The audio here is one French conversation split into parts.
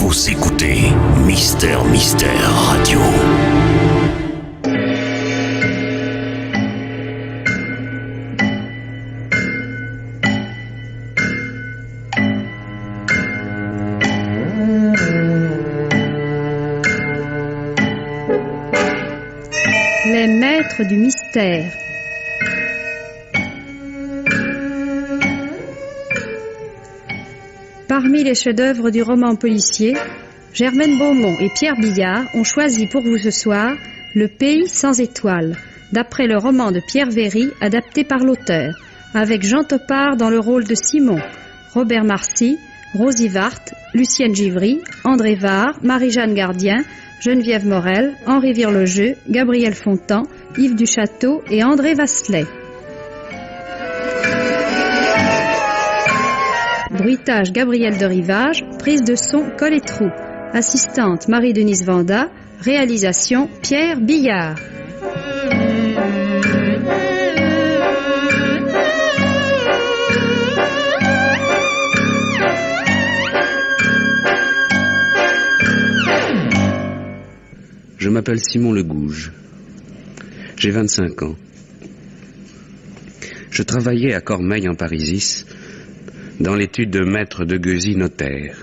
Vous écoutez Mystère Radio. Les maîtres du mystère. Parmi les chefs-d'œuvre du roman policier, Germaine Beaumont et Pierre Billard ont choisi pour vous ce soir Le Pays sans étoiles, d'après le roman de Pierre Véry, adapté par l'auteur, avec Jean Topard dans le rôle de Simon, Robert Marcy, Rosie Vart, Lucienne Givry, André Var, Marie-Jeanne Gardien, Geneviève Morel, Henri Virlogeux, Gabriel Fontan, Yves Duchâteau et André Vasselet. Bruitage Gabriel de Rivage, prise de son Colletrou, assistante Marie-Denise Vanda, réalisation Pierre Billard. Je m'appelle Simon Le Gouge. J'ai 25 ans. Je travaillais à Cormeilles en Parisis, dans l'étude de maître de Gueusy notaire.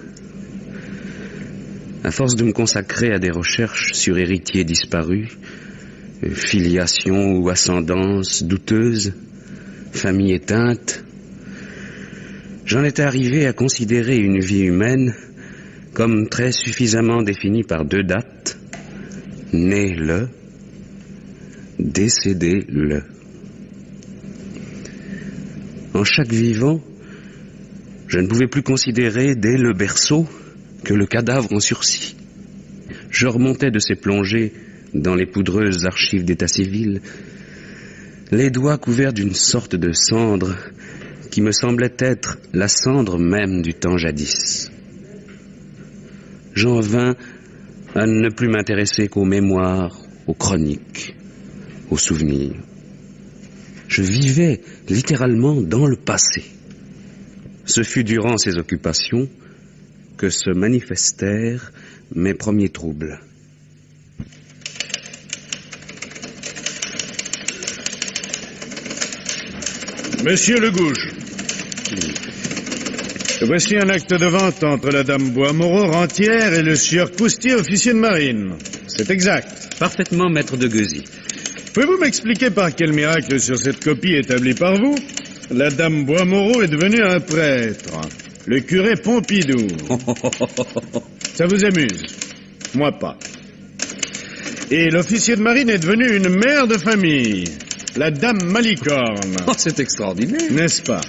À force de me consacrer à des recherches sur héritiers disparus, filiation ou ascendance douteuse, famille éteinte, j'en étais arrivé à considérer une vie humaine comme très suffisamment définie par deux dates: né le, décédé le. En chaque vivant, je ne pouvais plus considérer dès le berceau que le cadavre en sursis. Je remontais de ces plongées dans les poudreuses archives d'état civil, les doigts couverts d'une sorte de cendre qui me semblait être la cendre même du temps jadis. J'en vins à ne plus m'intéresser qu'aux mémoires, aux chroniques, aux souvenirs. Je vivais littéralement dans le passé. Ce fut durant ces occupations que se manifestèrent mes premiers troubles. Monsieur Le Gouge, voici un acte de vente entre la dame Bois-Moreau, rentière, et le sieur Coustier, officier de marine. C'est exact. Parfaitement, maître de Gueusy. Pouvez-vous m'expliquer par quel miracle sur cette copie établie par vous, la dame Bois-Moreau est devenue un prêtre, le curé Pompidou? Ça vous amuse? Moi pas. Et l'officier de marine est devenu une mère de famille, la dame Malicorne. Oh, c'est extraordinaire. N'est-ce pas?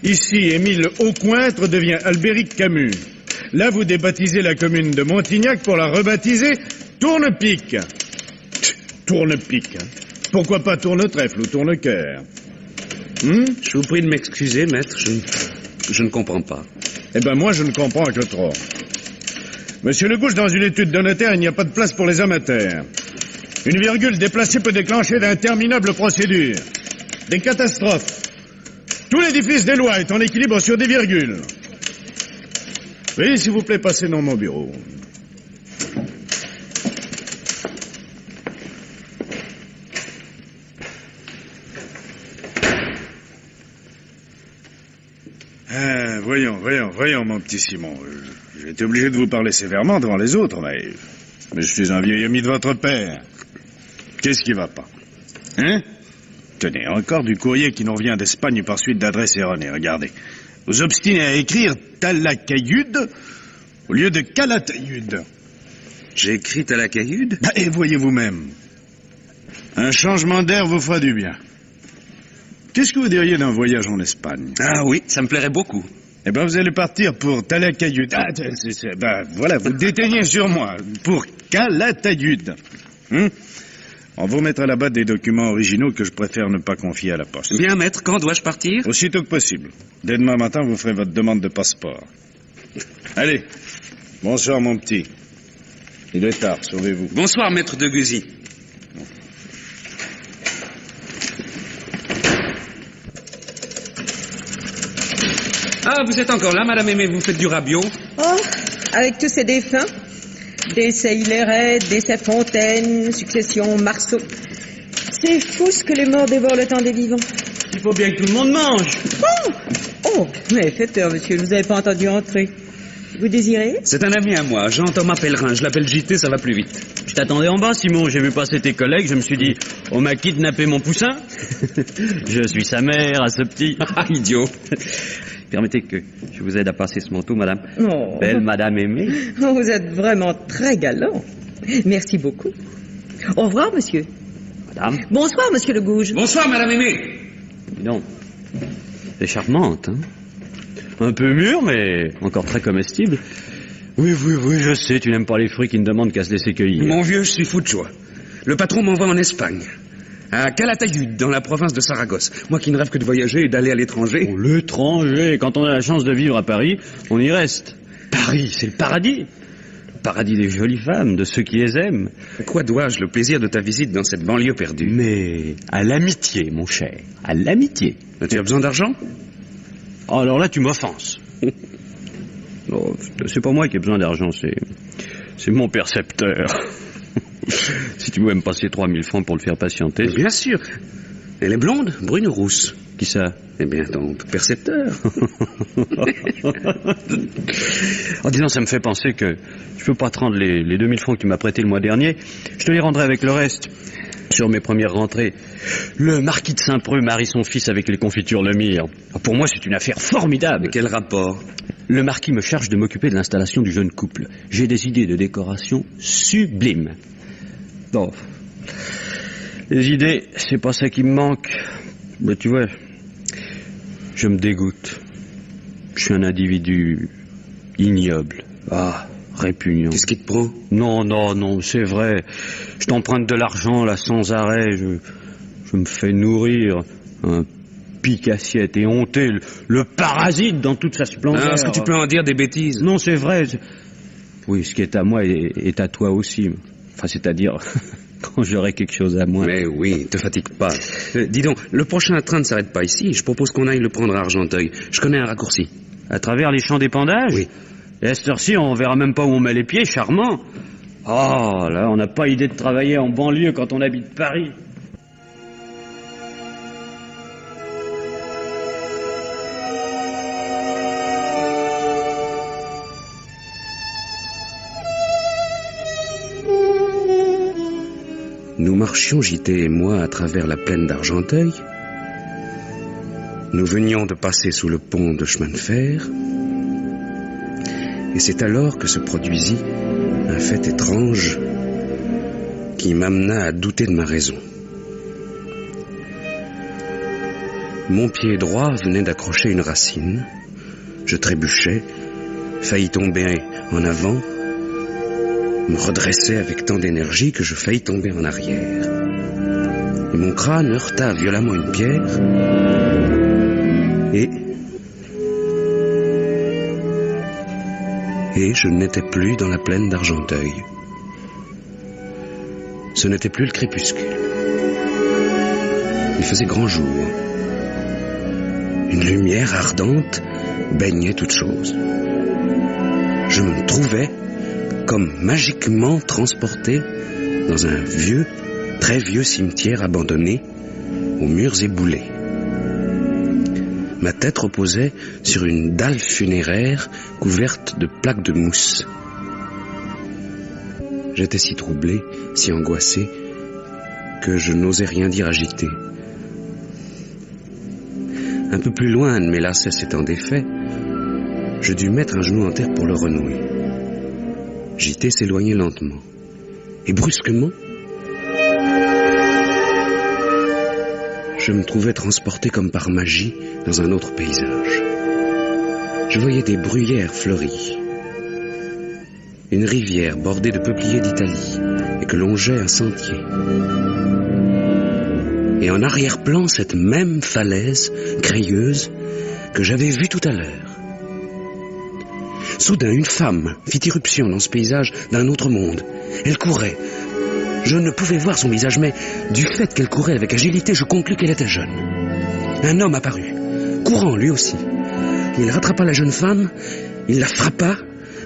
Ici, Émile Aucointre devient Albéric Camus. Là, vous débaptisez la commune de Montignac pour la rebaptiser Tournepic. Tournepic, hein? Pourquoi pas Tournetrèfle ou Tournecoeur? Je vous prie de m'excuser, maître, je ne comprends pas. Eh ben moi, je ne comprends que trop. Monsieur Le Gouge, dans une étude de notaire, il n'y a pas de place pour les amateurs. Une virgule déplacée peut déclencher d'interminables procédures. Des catastrophes. Tout l'édifice des lois est en équilibre sur des virgules. Veuillez, s'il vous plaît, passer dans mon bureau. Voyons, mon petit Simon. J'ai été obligé de vous parler sévèrement devant les autres, mais je suis un vieil ami de votre père. Qu'est-ce qui va pas? Hein? Tenez, encore du courrier qui nous revient d'Espagne par suite d'adresse erronée. Regardez. Vous obstinez à écrire Talakayud au lieu de Calatayud. J'ai écrit Talakayud? Et voyez vous-même. Un changement d'air vous fera du bien. Qu'est-ce que vous diriez d'un voyage en Espagne? Ah oui, ça me plairait beaucoup. Eh ben, vous allez partir pour Talakayud. Voilà, vous déteignez sur moi. Pour Calatayud. On vous mettra là-bas des documents originaux que je préfère ne pas confier à la poste. Bien, maître, quand dois-je partir? Aussitôt que possible. Dès demain matin, vous ferez votre demande de passeport. Allez. Bonsoir, mon petit. Il est tard, sauvez-vous. Bonsoir, maître de Gueusy. Ah, vous êtes encore là, Madame Aimée, vous faites du rabiot? Oh, avec tous ces défunts. Décès Hilleret, décès Fontaine, succession Marceau. C'est fou ce que les morts dévorent le temps des vivants. Il faut bien que tout le monde mange. Oh, mais faites peur, monsieur, je vous avez pas entendu entrer. Vous désirez? C'est un ami à moi, Jean-Thomas Pellerin. Je l'appelle JT, ça va plus vite. Je t'attendais en bas, Simon. J'ai vu passer tes collègues. Je me suis dit, on m'a kidnappé mon poussin. Je suis sa mère à ce petit. Ah, idiot. Permettez que je vous aide à passer ce manteau, madame. Oh. Belle madame aimée. Oh, vous êtes vraiment très galant. Merci beaucoup. Au revoir, monsieur. Madame. Bonsoir, monsieur Le Gouge. Bonsoir, Madame Aimée. Dis donc. C'est charmante, hein. Un peu mûre, mais encore très comestible. Oui, je sais, tu n'aimes pas les fruits qui ne demandent qu'à se laisser cueillir. Mon vieux, je suis fou de joie. Le patron m'envoie en Espagne. À Calatayud, dans la province de Saragosse. Moi qui ne rêve que de voyager et d'aller à l'étranger. Oh, l'étranger, quand on a la chance de vivre à Paris, on y reste. Paris, c'est le paradis. Le paradis des jolies femmes, de ceux qui les aiment. À quoi dois-je le plaisir de ta visite dans cette banlieue perdue? Mais à l'amitié, mon cher, à l'amitié. Tu as besoin d'argent? Alors là, tu m'offenses. Non, c'est pas moi qui ai besoin d'argent, c'est mon percepteur. Si tu pouvais me passer 3000 francs pour le faire patienter. Bien sûr. Elle est blonde, brune ou rousse? Qui ça? Eh bien, ton percepteur. En disant, ça me fait penser que je peux pas te rendre les 2000 francs que tu m'as prêtés le mois dernier. Je te les rendrai avec le reste. Sur mes premières rentrées, le marquis de Saint-Preux marie son fils avec les confitures Lemire. Pour moi, c'est une affaire formidable. Mais quel rapport? Le marquis me charge de m'occuper de l'installation du jeune couple. J'ai des idées de décoration sublimes. Bon, les idées, c'est pas ça qui me manque. Mais tu vois, je me dégoûte. Je suis un individu ignoble. Ah, répugnant. Qu'est-ce qui te prend? Non, c'est vrai. Je t'emprunte de l'argent, là, sans arrêt. Je me fais nourrir. Un pique-assiette et honté. Le parasite dans toute sa splendeur. Est-ce que tu peux en dire des bêtises? Non, c'est vrai. Oui, ce qui est à moi est à toi aussi. Enfin, c'est-à-dire, quand j'aurai quelque chose à moi. Mais oui, te fatigue pas. Dis donc, le prochain train ne s'arrête pas ici. Je propose qu'on aille le prendre à Argenteuil. Je connais un raccourci. À travers les champs d'épandage? Oui. Et à cette heure-ci, on verra même pas où on met les pieds, charmant. Oh, là, on n'a pas idée de travailler en banlieue quand on habite Paris. Nous marchions, JT et moi, à travers la plaine d'Argenteuil. Nous venions de passer sous le pont de chemin de fer. Et c'est alors que se produisit un fait étrange qui m'amena à douter de ma raison. Mon pied droit venait d'accrocher une racine. Je trébuchais, faillis tomber en avant, me redressais avec tant d'énergie que je faillis tomber en arrière. Et mon crâne heurta violemment une pierre et je n'étais plus dans la plaine d'Argenteuil. Ce n'était plus le crépuscule. Il faisait grand jour. Une lumière ardente baignait toute chose. Je me trouvais comme magiquement transporté dans un vieux, très vieux cimetière abandonné, aux murs éboulés. Ma tête reposait sur une dalle funéraire couverte de plaques de mousse. J'étais si troublé, si angoissé, que je n'osais rien dire à JT. Un peu plus loin, mes lacets s'étant défaits, je dus mettre un genou en terre pour le renouer. JT s'éloignait lentement. Et brusquement, je me trouvais transporté comme par magie dans un autre paysage. Je voyais des bruyères fleuries, une rivière bordée de peupliers d'Italie et que longeait un sentier. Et en arrière-plan, cette même falaise crayeuse que j'avais vue tout à l'heure. Soudain, une femme fit irruption dans ce paysage d'un autre monde. Elle courait. Je ne pouvais voir son visage, mais du fait qu'elle courait avec agilité, je conclus qu'elle était jeune. Un homme apparut, courant lui aussi. Il rattrapa la jeune femme, il la frappa,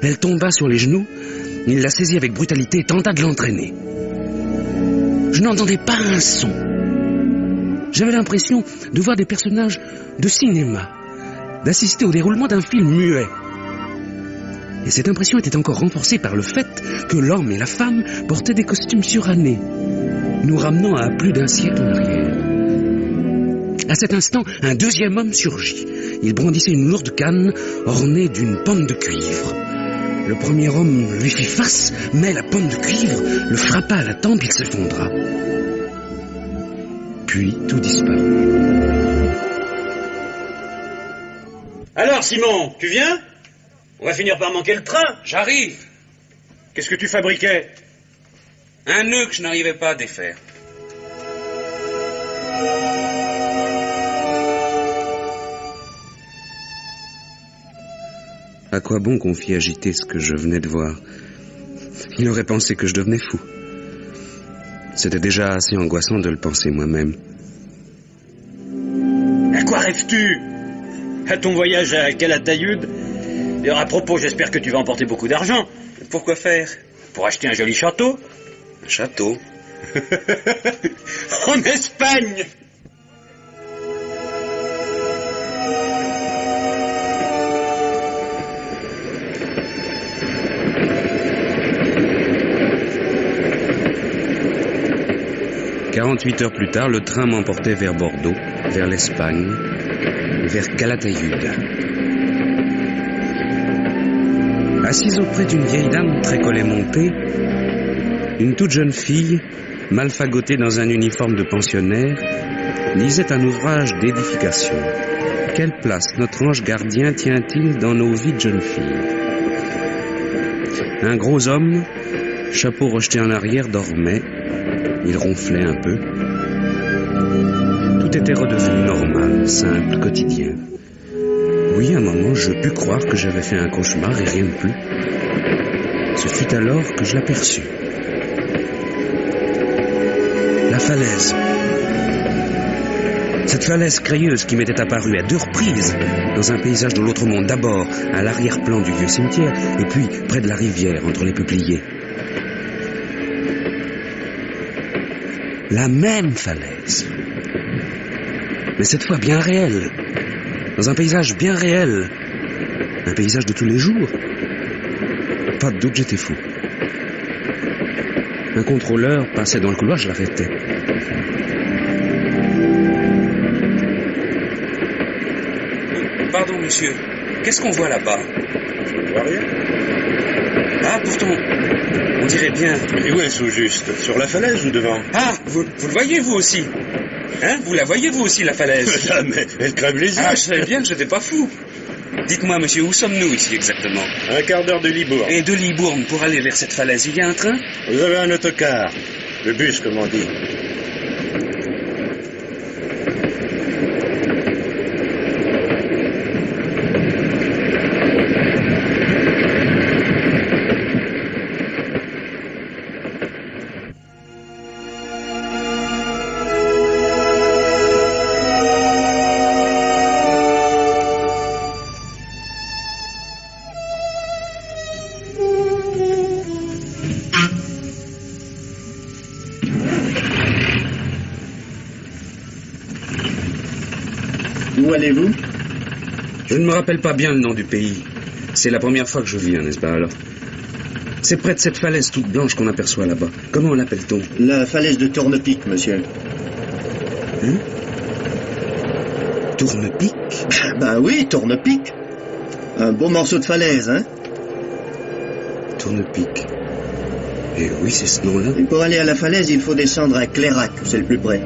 elle tomba sur les genoux, il la saisit avec brutalité et tenta de l'entraîner. Je n'entendais pas un son. J'avais l'impression de voir des personnages de cinéma, d'assister au déroulement d'un film muet. Et cette impression était encore renforcée par le fait que l'homme et la femme portaient des costumes surannés, nous ramenant à plus d'un siècle en arrière. À cet instant, un deuxième homme surgit. Il brandissait une lourde canne ornée d'une pomme de cuivre. Le premier homme lui fit face, mais la pomme de cuivre le frappa à la tempe, il s'effondra. Puis tout disparut. Alors, Simon, tu viens? On va finir par manquer le train. J'arrive. Qu'est-ce que tu fabriquais? Un nœud que je n'arrivais pas à défaire. À quoi bon qu'on fît agiter ce que je venais de voir? Il aurait pensé que je devenais fou. C'était déjà assez angoissant de le penser moi-même. À quoi rêves-tu? À ton voyage à Calatayud? D'ailleurs, à propos, j'espère que tu vas emporter beaucoup d'argent. Pourquoi faire? Pour acheter un joli château. Un château? En Espagne! « 48 heures plus tard, le train m'emportait vers Bordeaux, vers l'Espagne, vers Calatayud. Assise auprès d'une vieille dame très collet montée, une toute jeune fille, mal fagotée dans un uniforme de pensionnaire, lisait un ouvrage d'édification. Quelle place notre ange gardien tient-il dans nos vies de jeunes filles? Un gros homme, chapeau rejeté en arrière, dormait. Il ronflait un peu. Tout était redevenu normal, simple, quotidien. Oui, à un moment, je pus croire que j'avais fait un cauchemar et rien de plus. Ce fut alors que je l'aperçus. La falaise. Cette falaise crayeuse qui m'était apparue à 2 reprises dans un paysage de l'autre monde. D'abord à l'arrière-plan du vieux cimetière et puis près de la rivière entre les peupliers. La même falaise. Mais cette fois bien réelle. Dans un paysage bien réel. Un paysage de tous les jours. Pas de doute, j'étais fou. Un contrôleur passait dans le couloir, je l'arrêtais. Pardon, monsieur. Qu'est-ce qu'on voit là-bas? Je ne vois rien. Ah, pourtant, on dirait bien. Mais où est-ce au juste? Sur la falaise ou devant? Ah, vous le voyez, vous aussi? Hein? Vous la voyez, vous aussi, la falaise? Jamais, elle crève les yeux. Ah, je savais bien que j'étais pas fou. Dites-moi, monsieur, où sommes-nous ici exactement? Un quart d'heure de Libourne. Et de Libourne, pour aller vers cette falaise, il y a un train? Vous avez un autocar. Le bus, comme on dit. Où allez-vous? Je ne me rappelle pas bien le nom du pays. C'est la première fois que je viens, n'est-ce pas alors? C'est près de cette falaise toute blanche qu'on aperçoit là-bas. Comment l'appelle-t-on? La falaise de Tournepic, monsieur. Hein? Tournepic? Ben oui, Tournepic. Un beau morceau de falaise, hein? Tournepic. Et oui, c'est ce nom-là. Et pour aller à la falaise, il faut descendre à Clérac, c'est le plus près.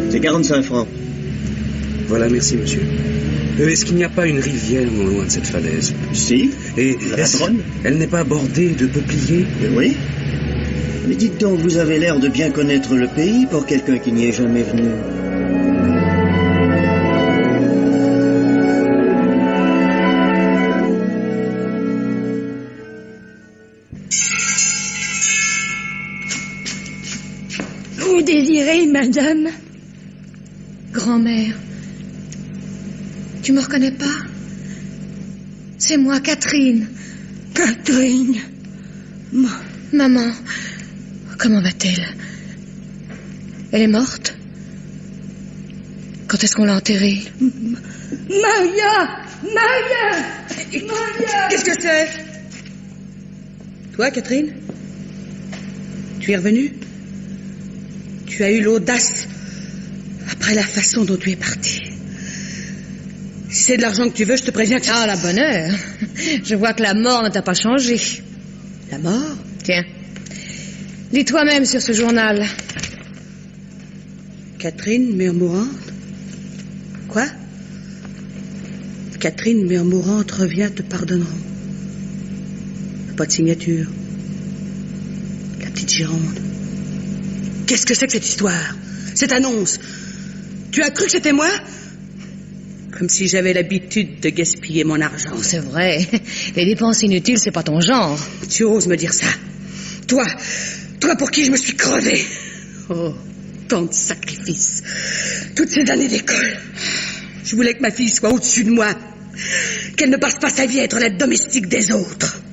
C'est 45 francs. Voilà, merci, monsieur. Est-ce qu'il n'y a pas une rivière non loin de cette falaise? Si. Et la Dronne. Elle n'est pas bordée de peupliers? Oui. Mais dites donc, vous avez l'air de bien connaître le pays pour quelqu'un qui n'y est jamais venu. Vous désirez, madame? Grand-mère, tu me reconnais pas? C'est moi, Catherine. Catherine. Maman, comment va-t-elle? Elle est morte? Quand est-ce qu'on l'a enterrée? Maria! Qu'est-ce que c'est? Toi, Catherine? Tu es revenue? Tu as eu l'audace après la façon dont tu es partie. Si c'est de l'argent que tu veux, je te préviens que... Ah, la bonne heure. Je vois que la mort ne t'a pas changé. La mort? Tiens, lis toi-même sur ce journal. Catherine, mère mourante? Quoi? Catherine, mère mourante, revient, te pardonneront. Pas de signature. La petite Gironde. Qu'est-ce que c'est que cette histoire? Cette annonce? Tu as cru que c'était moi? Comme si j'avais l'habitude de gaspiller mon argent. Oh, c'est vrai. Les dépenses inutiles, c'est pas ton genre. Tu oses me dire ça? Toi pour qui je me suis crevé. Oh, tant de sacrifices. Toutes ces années d'école. Je voulais que ma fille soit au-dessus de moi. Qu'elle ne passe pas sa vie à être la domestique des autres.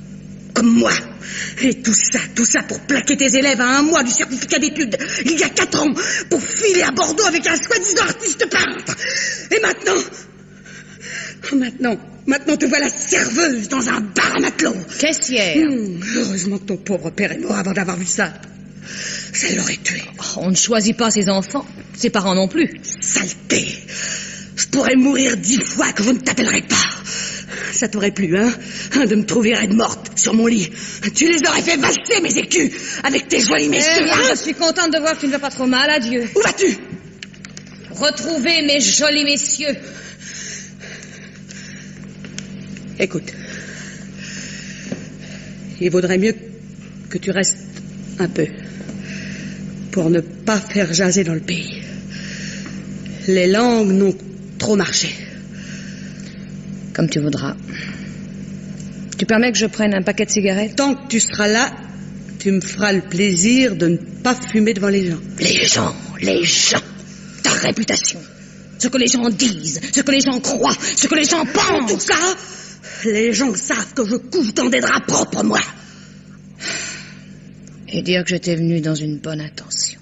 Comme moi. Et tout ça pour plaquer tes élèves à 1 mois du certificat d'études, il y a 4 ans, pour filer à Bordeaux avec un soi-disant artiste peintre. Et maintenant te voilà serveuse dans un bar à matelot. Caissière. Heureusement que ton pauvre père est mort avant d'avoir vu ça. Ça l'aurait tué. Oh, on ne choisit pas ses enfants, ses parents non plus. Saleté. Je pourrais mourir 10 fois que vous ne t'appellerez pas. Ça t'aurait plu, hein, de me trouver raide morte sur mon lit. Tu les aurais fait valser, mes écus, avec tes jolis messieurs. Je suis contente de voir que tu ne vas pas trop mal, adieu. Où vas-tu? Retrouver mes jolis messieurs. Écoute, il vaudrait mieux que tu restes un peu, pour ne pas faire jaser dans le pays. Les langues n'ont trop marché. Comme tu voudras. Tu permets que je prenne un paquet de cigarettes? Tant que tu seras là, tu me feras le plaisir de ne pas fumer devant les gens. Les gens, ta réputation, ce que les gens disent, ce que les gens croient, ce que les gens pensent. En tout cas, les gens savent que je couche dans des draps propres, moi. Et dire que j'étais venu dans une bonne intention.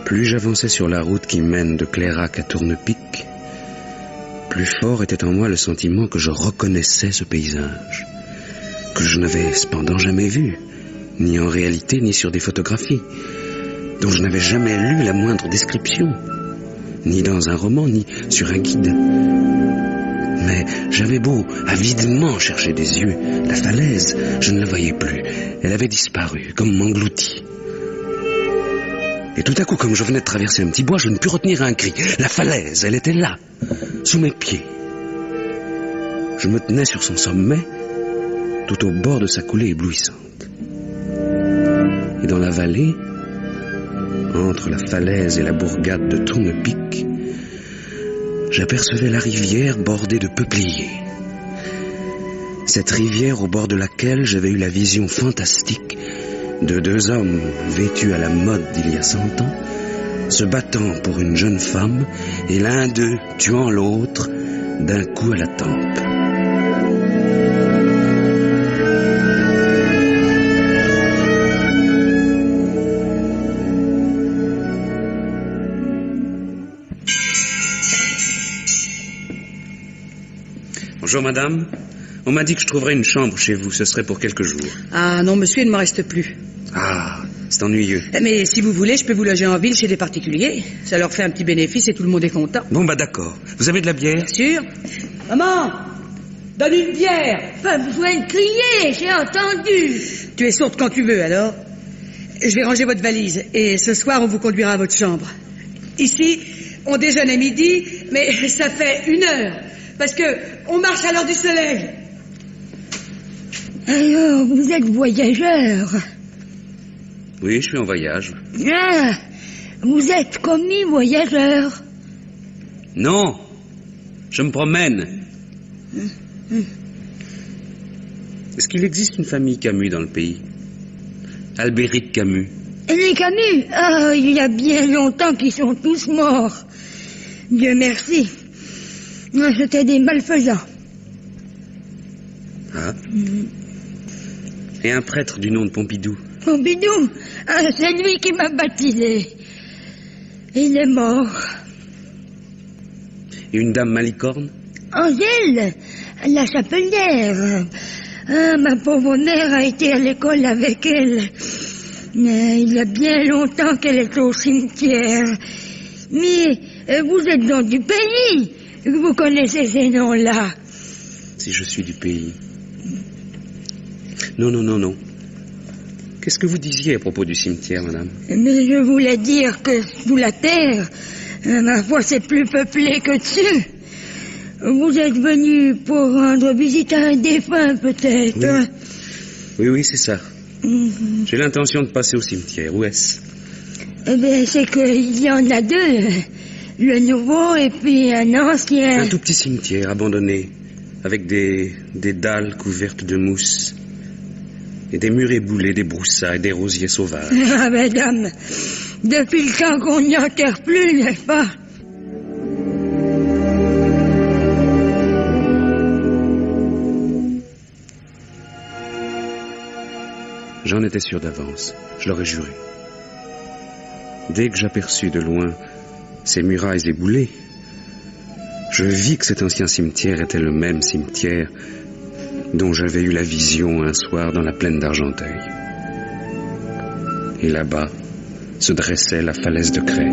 Plus j'avançais sur la route qui mène de Clairac à Tournepic, plus fort était en moi le sentiment que je reconnaissais ce paysage, que je n'avais cependant jamais vu, ni en réalité ni sur des photographies, dont je n'avais jamais lu la moindre description, ni dans un roman, ni sur un guide. Mais j'avais beau avidement chercher des yeux la falaise, je ne la voyais plus. Elle avait disparu, comme engloutie. Et tout à coup, comme je venais de traverser un petit bois, je ne pus retenir un cri. La falaise, elle était là, sous mes pieds. Je me tenais sur son sommet, tout au bord de sa coulée éblouissante. Et dans la vallée, entre la falaise et la bourgade de Tournepic, j'apercevais la rivière bordée de peupliers. Cette rivière au bord de laquelle j'avais eu la vision fantastique de 2 hommes vêtus à la mode d'il y a 100 ans, se battant pour une jeune femme, et l'un d'eux tuant l'autre d'un coup à la tempe. Bonjour madame, on m'a dit que je trouverais une chambre chez vous, ce serait pour quelques jours. Ah non, monsieur, il ne me reste plus. Ah, c'est ennuyeux. Mais si vous voulez, je peux vous loger en ville chez des particuliers. Ça leur fait un petit bénéfice et tout le monde est content. Bon bah d'accord, vous avez de la bière? Bien sûr. Maman, donne une bière. Pas besoin de crier, j'ai entendu. Tu es sourde quand tu veux, alors. Je vais ranger votre valise et ce soir, on vous conduira à votre chambre. Ici, on déjeune à midi, mais ça fait 1 heure. Parce que on marche à l'heure du soleil. Alors, vous êtes voyageur? Oui, je suis en voyage. Ah, vous êtes commis voyageur? Non, je me promène. Est-ce qu'il existe une famille Camus dans le pays? Albéric Camus. Les Camus, il y a bien longtemps qu'ils sont tous morts. Dieu merci. C'était des malfaisants. Ah. Et un prêtre du nom de Pompidou. Pompidou, c'est lui qui m'a baptisé. Il est mort. Et une dame malicorne? Angèle, la chapelière. Ma pauvre mère a été à l'école avec elle. Mais il y a bien longtemps qu'elle est au cimetière. Mais vous êtes donc du pays. Vous connaissez ces noms-là. Si je suis du pays. Non. Qu'est-ce que vous disiez à propos du cimetière, madame? Mais je voulais dire que sous la terre, ma foi, c'est plus peuplé que dessus. Vous êtes venu pour rendre visite à un défunt, peut-être. Oui, c'est ça. J'ai l'intention de passer au cimetière. Où est-ce? Eh bien, c'est qu'il y en a deux. Le nouveau et puis un ancien. Un tout petit cimetière abandonné, avec des dalles couvertes de mousse. Et des murs éboulés, des broussailles, des rosiers sauvages. Ah, madame, depuis le temps qu'on n'y enterre plus, n'est-ce pas? J'en étais sûr d'avance, je l'aurais juré. Dès que j'aperçus de loin ces murailles éboulées, je vis que cet ancien cimetière était le même cimetière dont j'avais eu la vision un soir dans la plaine d'Argenteuil. Et là-bas se dressait la falaise de craie.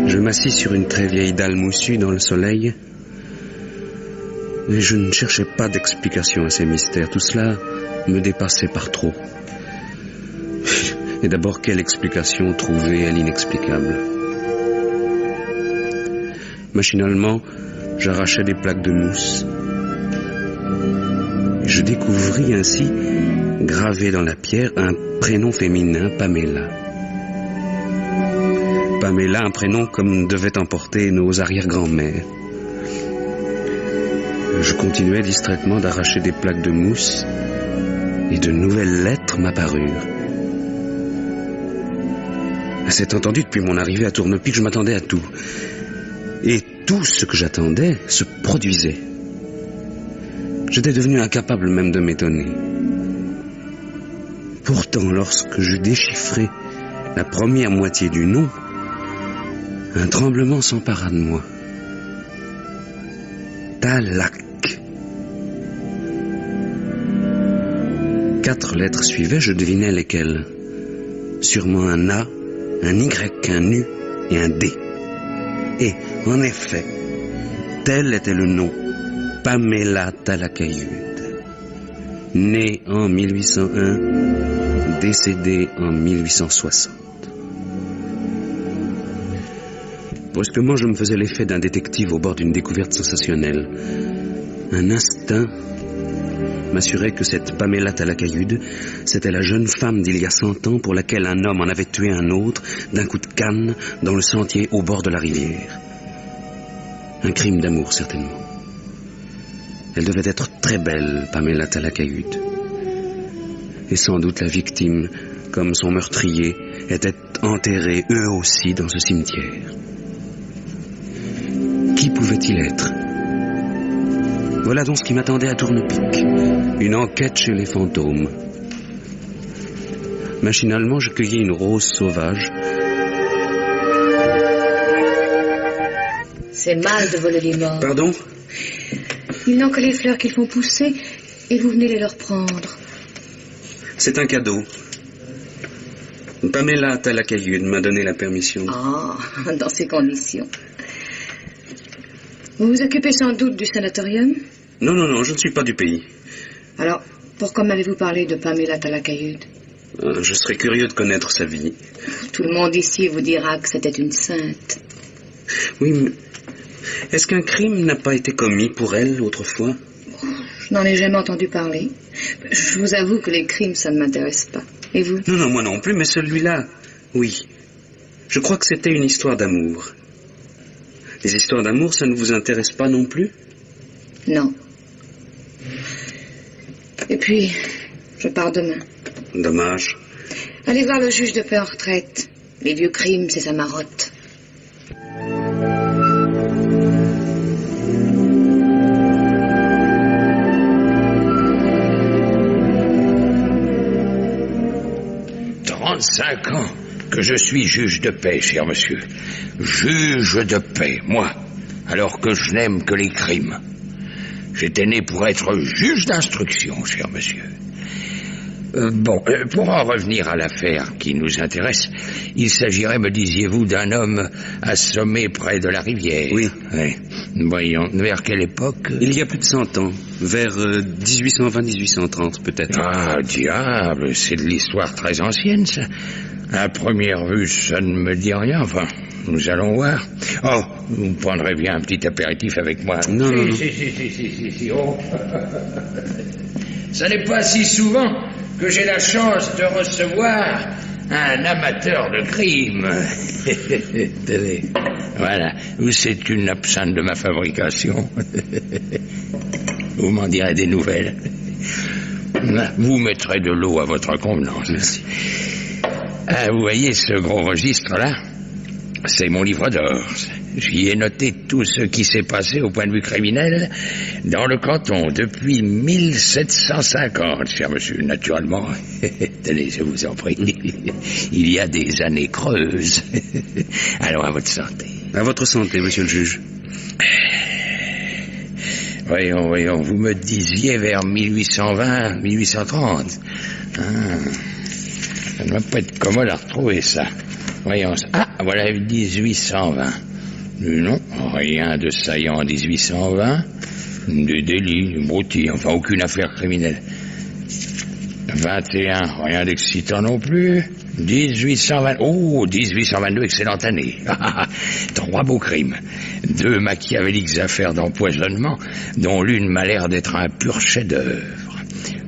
Je m'assis sur une très vieille dalle moussue dans le soleil, et je ne cherchais pas d'explication à ces mystères. Tout cela me dépassait par trop. Et d'abord, quelle explication trouver à l'inexplicable? Machinalement, j'arrachais des plaques de mousse. Et je découvris ainsi, gravé dans la pierre, un prénom féminin, Pamela. Pamela, un prénom comme devaient emporter nos arrière-grand-mères. Je continuais distraitement d'arracher des plaques de mousse, et de nouvelles lettres m'apparurent. C'est entendu, depuis mon arrivée à Tournepic, je m'attendais à tout. Et tout ce que j'attendais se produisait. J'étais devenu incapable même de m'étonner. Pourtant, lorsque je déchiffrai la première moitié du nom, un tremblement s'empara de moi. Talac. 4 lettres suivaient, je devinais lesquelles. Sûrement un A, un Y, un U et un D. Et, en effet, tel était le nom, Pamela Talakayud. Née en 1801, décédée en 1860. Brusquement, je me faisais l'effet d'un détective au bord d'une découverte sensationnelle. Un instinct m'assurait que cette Pamela Talakayud, c'était la jeune femme d'il y a 100 ans pour laquelle un homme en avait tué un autre d'un coup de canne dans le sentier au bord de la rivière. Un crime d'amour, certainement. Elle devait être très belle, Pamela Talakayud. Et sans doute la victime, comme son meurtrier, était enterrés eux aussi dans ce cimetière. Qui pouvait-il être? Voilà donc ce qui m'attendait à Tournepic. Une enquête chez les fantômes. Machinalement, je cueillis une rose sauvage. C'est mal de voler les morts. Pardon? Ils n'ont que les fleurs qu'ils font pousser et vous venez les leur prendre. C'est un cadeau. Pamela Talakayud m'a donné la permission. Ah, dans ces conditions. Vous vous occupez sans doute du sanatorium? Non, je ne suis pas du pays. Alors, pourquoi m'avez-vous parlé de Pamela Talakayud? Je serais curieux de connaître sa vie. Tout le monde ici vous dira que c'était une sainte. Oui, mais est-ce qu'un crime n'a pas été commis pour elle autrefois? Je n'en ai jamais entendu parler. Je vous avoue que les crimes, ça ne m'intéresse pas. Et vous? Non, moi non plus, mais celui-là, oui. Je crois que c'était une histoire d'amour. Les histoires d'amour, ça ne vous intéresse pas non plus? Non. Et puis, je pars demain. Dommage. Allez voir le juge de paix en retraite. Les vieux crimes, c'est sa marotte. Cinq ans que je suis juge de paix, cher monsieur. Juge de paix, moi, alors que je n'aime que les crimes. J'étais né pour être juge d'instruction, cher monsieur. Pour en revenir à l'affaire qui nous intéresse, il s'agirait, me disiez-vous, d'un homme assommé près de la rivière. Oui. Voyons, vers quelle époque? Il y a plus de 100 ans, vers 1820-1830 peut-être. Ah, diable, c'est de l'histoire très ancienne, ça. À première vue, ça ne me dit rien, enfin, nous allons voir. Oh, vous prendrez bien un petit apéritif avec moi. Non, non, non. Si, oh. Ça n'est pas si souvent que j'ai la chance de recevoir un amateur de crime. Tenez, voilà, c'est une absinthe de ma fabrication. Vous m'en direz des nouvelles. Vous mettrez de l'eau à votre convenance. Merci. Ah, vous voyez ce gros registre-là? C'est mon livre d'or. J'y ai noté tout ce qui s'est passé au point de vue criminel dans le canton depuis 1750, cher monsieur, naturellement. Tenez, je vous en prie. Il y a des années creuses. Alors, à votre santé. À votre santé, monsieur le juge. Voyons, vous me disiez vers 1820, 1830. Ça ne va pas être commode à retrouver, ça. Voyons, voilà 1820. Non, rien de saillant en 1820. Des délits, des broutilles, enfin aucune affaire criminelle. 21, rien d'excitant non plus. 1822, excellente année. 3 beaux crimes. 2 machiavéliques affaires d'empoisonnement, dont l'une m'a l'air d'être un pur chef-d'œuvre.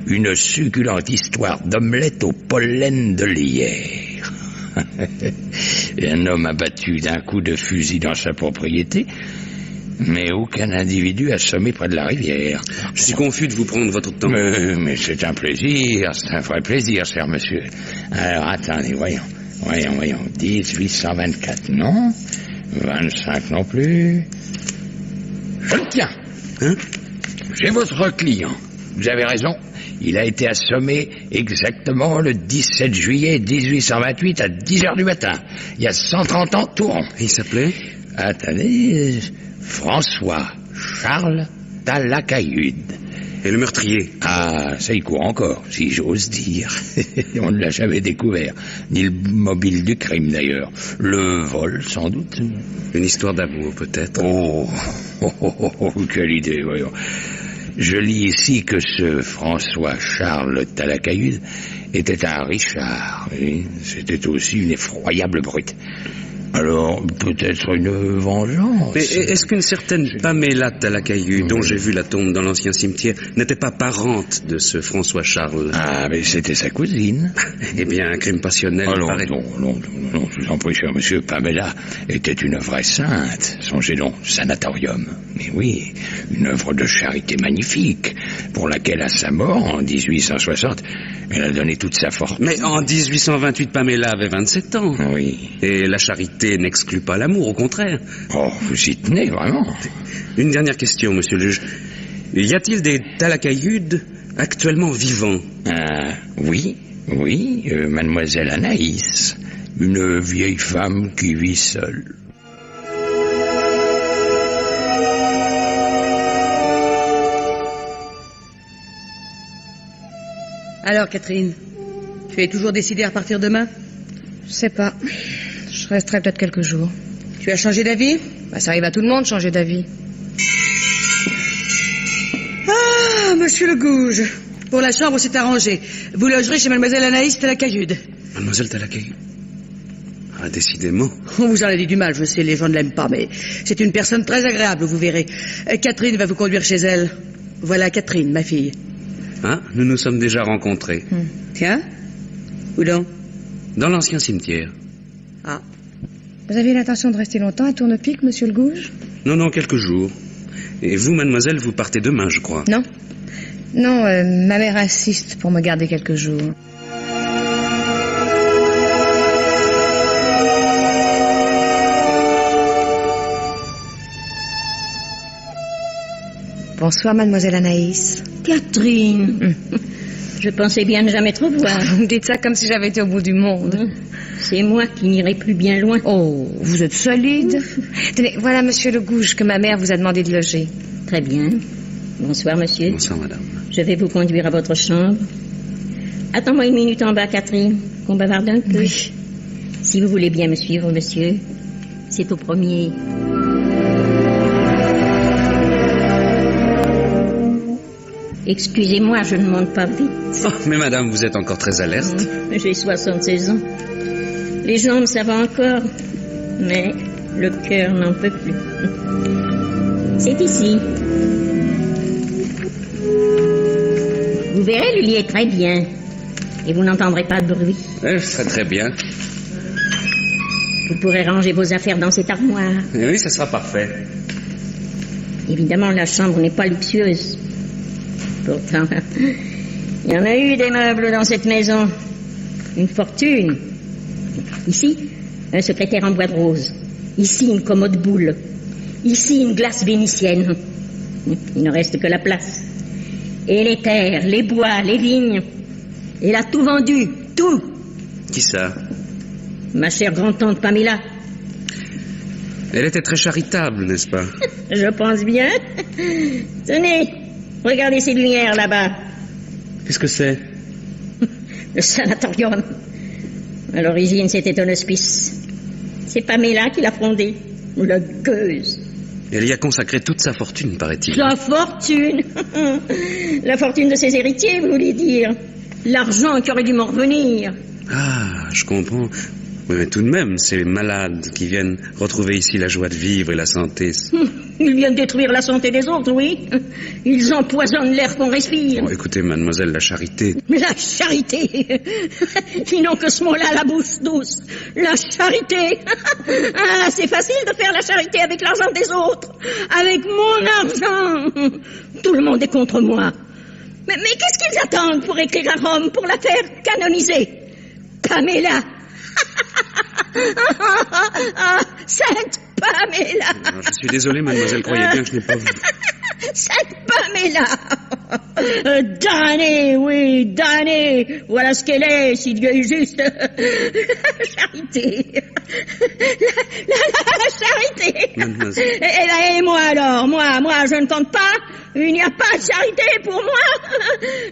Une succulente histoire d'omelette au pollen de lierre. Un homme abattu d'un coup de fusil dans sa propriété, mais aucun individu assommé près de la rivière. Je suis confus de vous prendre votre temps. Mais c'est un plaisir, c'est un vrai plaisir, cher monsieur. Alors, attendez, voyons. 1824, non. 25 non plus. Je le tiens. J'ai votre client. Vous avez raison. Il a été assommé exactement le 17 juillet 1828 à 10h du matin. Il y a 130 ans, tout rond. Et il s'appelait? Attendez, François Charles Talacahude. Et le meurtrier? Ah, ça y court encore, si j'ose dire. On ne l'a jamais découvert. Ni le mobile du crime, d'ailleurs. Le vol, sans doute. Une histoire d'amour, peut-être. Oh, quelle idée, voyons. Je lis ici que ce François Charles Talacahude était un Richard. Oui, c'était aussi une effroyable brute. Alors, peut-être une vengeance. Mais est-ce qu'une certaine Pamela Talacahude, dont j'ai vu la tombe dans l'ancien cimetière, n'était pas parente de ce François Charles? Ah, mais c'était sa cousine. Eh bien, un crime passionnel, paraît... Non, je vous en prie, cher monsieur, Pamela était une vraie sainte. Songez donc, sanatorium. Mais oui, une œuvre de charité magnifique, pour laquelle, à sa mort, en 1860, elle a donné toute sa fortune. Mais en 1828, Pamela avait 27 ans. Oui. Et la charité n'exclut pas l'amour, au contraire. Oh, vous y tenez, vraiment. Une dernière question, monsieur le juge. Y a-t-il des Talacahudes actuellement vivants? Oui, mademoiselle Anaïs, une vieille femme qui vit seule. Alors, Catherine, tu es toujours décidée à repartir demain? Je sais pas. Je resterai peut-être quelques jours. Tu as changé d'avis? Ça arrive à tout le monde, changer d'avis. Ah, monsieur le Gouge. Pour la chambre, c'est arrangé. Vous logerez chez mademoiselle Anaïs Talacahude. Mademoiselle Talacahude? Ah, décidément. On vous en a dit du mal, je sais, les gens ne l'aiment pas, mais c'est une personne très agréable, vous verrez. Catherine va vous conduire chez elle. Voilà Catherine, ma fille. Hein? Nous nous sommes déjà rencontrés. Tiens? Où donc? Dans l'ancien cimetière. Ah. Vous avez l'intention de rester longtemps à Tournepic, monsieur le Gouge? Non, quelques jours. Et vous, mademoiselle, vous partez demain, je crois. Non. Non, ma mère insiste pour me garder quelques jours. Bonsoir, mademoiselle Anaïs. Catherine, je pensais bien ne jamais te revoir. Vous me dites ça comme si j'avais été au bout du monde. C'est moi qui n'irai plus bien loin. Oh, vous êtes solide. Tenez, voilà monsieur Le Gouge que ma mère vous a demandé de loger. Très bien. Bonsoir, monsieur. Bonsoir, madame. Je vais vous conduire à votre chambre. Attends-moi une minute en bas, Catherine, qu'on bavarde un peu. Oui. Si vous voulez bien me suivre, monsieur, c'est au premier. Excusez-moi, je ne monte pas vite. Oh, mais madame, vous êtes encore très alerte. J'ai 76 ans. Les jambes, ça va encore, mais le cœur n'en peut plus. C'est ici. Vous verrez, le lit est très bien. Et vous n'entendrez pas de bruit. Je serai très bien. Vous pourrez ranger vos affaires dans cette armoire. Oui, ça sera parfait. Évidemment, la chambre n'est pas luxueuse. Pourtant, il y en a eu des meubles dans cette maison. Une fortune. Ici, un secrétaire en bois de rose. Ici, une commode boule. Ici, une glace vénitienne. Il ne reste que la place. Et les terres, les bois, les vignes. Elle a tout vendu, tout. Qui ça? Ma chère grand-tante Pamela. Elle était très charitable, n'est-ce pas? Je pense bien. Tenez, regardez ces lumières là-bas. Qu'est-ce que c'est? Le sanatorium. À l'origine, c'était un hospice. C'est Pamela qui l'a fondé. La gueuse. Elle y a consacré toute sa fortune, paraît-il. La fortune. La fortune de ses héritiers, vous voulez dire. L'argent qui aurait dû m'en revenir. Ah, je comprends. Oui, mais tout de même, ces malades qui viennent retrouver ici la joie de vivre et la santé. Ils viennent détruire la santé des autres, oui. Ils empoisonnent l'air qu'on respire. Oh, écoutez, mademoiselle, la charité... La charité. Ils n'ont que ce mot-là à la bouche douce. La charité. Ah, c'est facile de faire la charité avec l'argent des autres. Avec mon argent. Tout le monde est contre moi. Mais qu'est-ce qu'ils attendent pour écrire à Rome, pour la faire canoniser? Pamela. Sainte Pamela. Je suis désolé, mademoiselle, croyez bien que je n'ai pas vu. Sainte Pamela. Damnée, oui, damnée. Voilà ce qu'elle est, si Dieu est juste. La charité. La charité. Mademoiselle. Et moi alors, moi, je ne compte pas. Il n'y a pas de charité pour moi.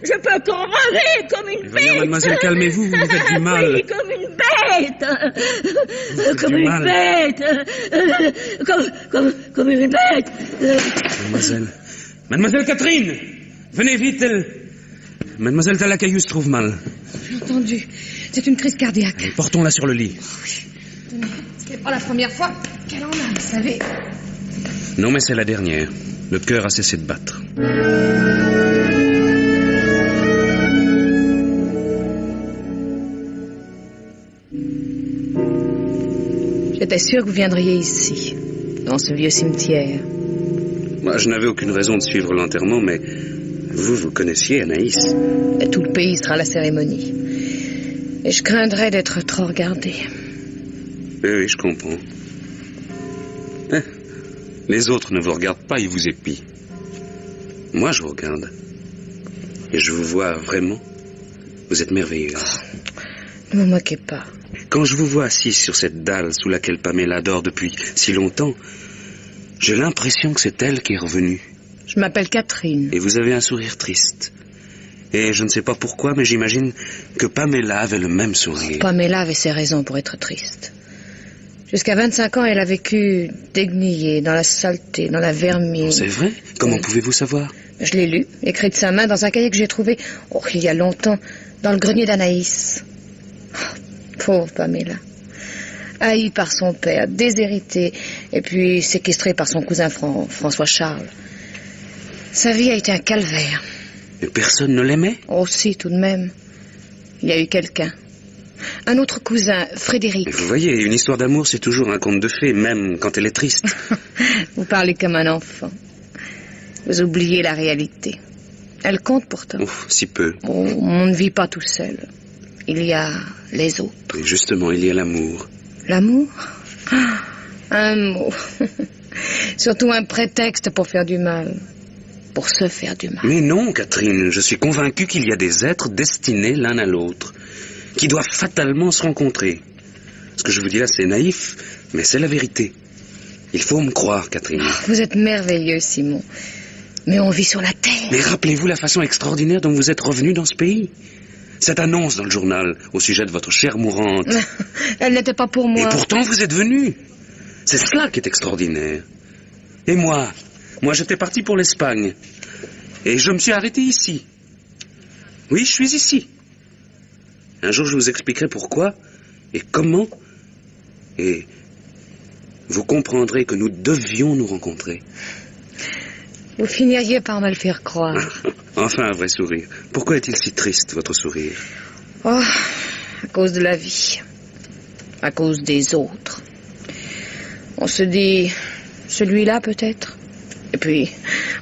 Je peux crever comme une bête. Mademoiselle, calmez-vous, vous faites du mal. Oui, comme une bête. Comme une bête. Comme une bête. Mademoiselle Catherine, venez vite. Mademoiselle Talacaillou se trouve mal. J'ai entendu. C'est une crise cardiaque. Allez, portons-la sur le lit. Oui. Ce n'est pas la première fois qu'elle en a, vous savez. Non, mais c'est la dernière. Le cœur a cessé de battre. J'étais sûre que vous viendriez ici, dans ce vieux cimetière. Moi, je n'avais aucune raison de suivre l'enterrement, mais vous connaissiez Anaïs. Et tout le pays sera à la cérémonie. Et je craindrais d'être trop regardée. Oui, je comprends. Les autres ne vous regardent pas, ils vous épient. Moi, je vous regarde. Et je vous vois vraiment. Vous êtes merveilleuse. Ne me moquez pas. Quand je vous vois assise sur cette dalle sous laquelle Pamela dort depuis si longtemps, j'ai l'impression que c'est elle qui est revenue. Je m'appelle Catherine. Et vous avez un sourire triste. Et je ne sais pas pourquoi, mais j'imagine que Pamela avait le même sourire. Pamela avait ses raisons pour être triste. Jusqu'à 25 ans, elle a vécu déguenillée, dans la saleté, dans la vermine. C'est vrai? Comment pouvez-vous savoir? Je l'ai lu, écrit de sa main dans un cahier que j'ai trouvé, il y a longtemps, dans le grenier d'Anaïs. Pauvre Pamela. Haïe par son père, déshéritée, et puis séquestrée par son cousin François Charles. Sa vie a été un calvaire. Mais personne ne l'aimait? Oh si, tout de même. Il y a eu quelqu'un. Un autre cousin, Frédéric. Vous voyez, une histoire d'amour, c'est toujours un conte de fées, même quand elle est triste. Vous parlez comme un enfant. Vous oubliez la réalité. Elle compte pourtant. Ouf, si peu. On ne vit pas tout seul. Il y a les autres. Et justement, il y a l'amour. L'amour? Un mot. Surtout un prétexte pour faire du mal. Pour se faire du mal. Mais non, Catherine, je suis convaincu qu'il y a des êtres destinés l'un à l'autre, qui doivent fatalement se rencontrer. Ce que je vous dis là, c'est naïf, mais c'est la vérité. Il faut me croire, Catherine. Vous êtes merveilleux, Simon. Mais on vit sur la terre. Mais rappelez-vous la façon extraordinaire dont vous êtes revenu dans ce pays. Cette annonce dans le journal au sujet de votre chère mourante. Elle n'était pas pour moi. Et pourtant, vous êtes venu. C'est cela qui est extraordinaire. Et moi j'étais parti pour l'Espagne. Et je me suis arrêté ici. Oui, je suis ici. Un jour, je vous expliquerai pourquoi et comment. Et vous comprendrez que nous devions nous rencontrer. Vous finiriez par me le faire croire. Enfin, un vrai sourire. Pourquoi est-il si triste, votre sourire? Oh, à cause de la vie. À cause des autres. On se dit, celui-là peut-être. Et puis,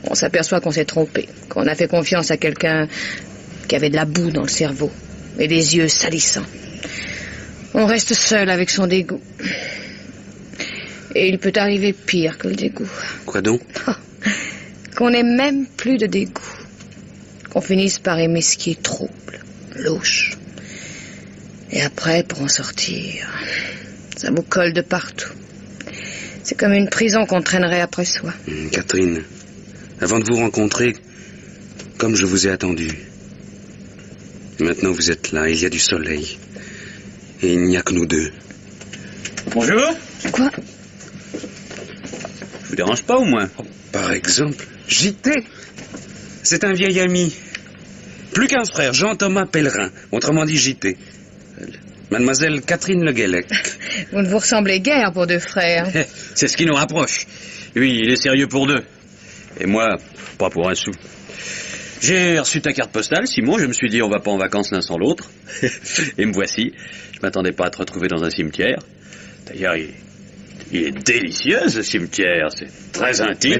on s'aperçoit qu'on s'est trompé. Qu'on a fait confiance à quelqu'un qui avait de la boue dans le cerveau. Et des yeux salissants. On reste seul avec son dégoût. Et il peut arriver pire que le dégoût. Quoi donc? Qu'on n'ait même plus de dégoût. Qu'on finisse par aimer ce qui est trouble, louche. Et après, pour en sortir, ça vous colle de partout. C'est comme une prison qu'on traînerait après soi. Catherine, avant de vous rencontrer, comme je vous ai attendu. Maintenant vous êtes là, il y a du soleil. Et il n'y a que nous deux. Bonjour. Quoi? Je vous dérange pas au moins? Par exemple, JT. C'est un vieil ami. Plus qu'un frère, Jean-Thomas Pellerin. Autrement dit JT. Mademoiselle Catherine Le Guellec. Vous ne vous ressemblez guère pour deux frères. C'est ce qui nous rapproche. Lui, il est sérieux pour deux. Et moi, pas pour un sou. J'ai reçu ta carte postale, Simon. Je me suis dit, on va pas en vacances l'un sans l'autre. Et me voici. Je m'attendais pas à te retrouver dans un cimetière. D'ailleurs, il est délicieux, ce cimetière. C'est très intime.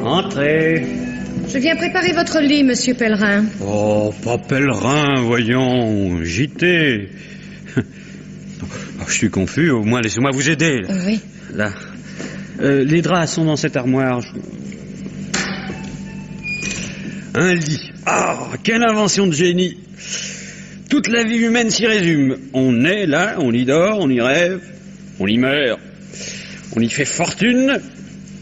Entrez. Je viens préparer votre lit, monsieur Pellerin. Oh, pas Pellerin, voyons. JT. Oh, je suis confus. Au moins, laissez-moi vous aider. Là. Oui. Là. Les draps sont dans cette armoire. Un lit. Ah, quelle invention de génie. Toute la vie humaine s'y résume. On est là, on y dort, on y rêve, on y meurt. On y fait fortune.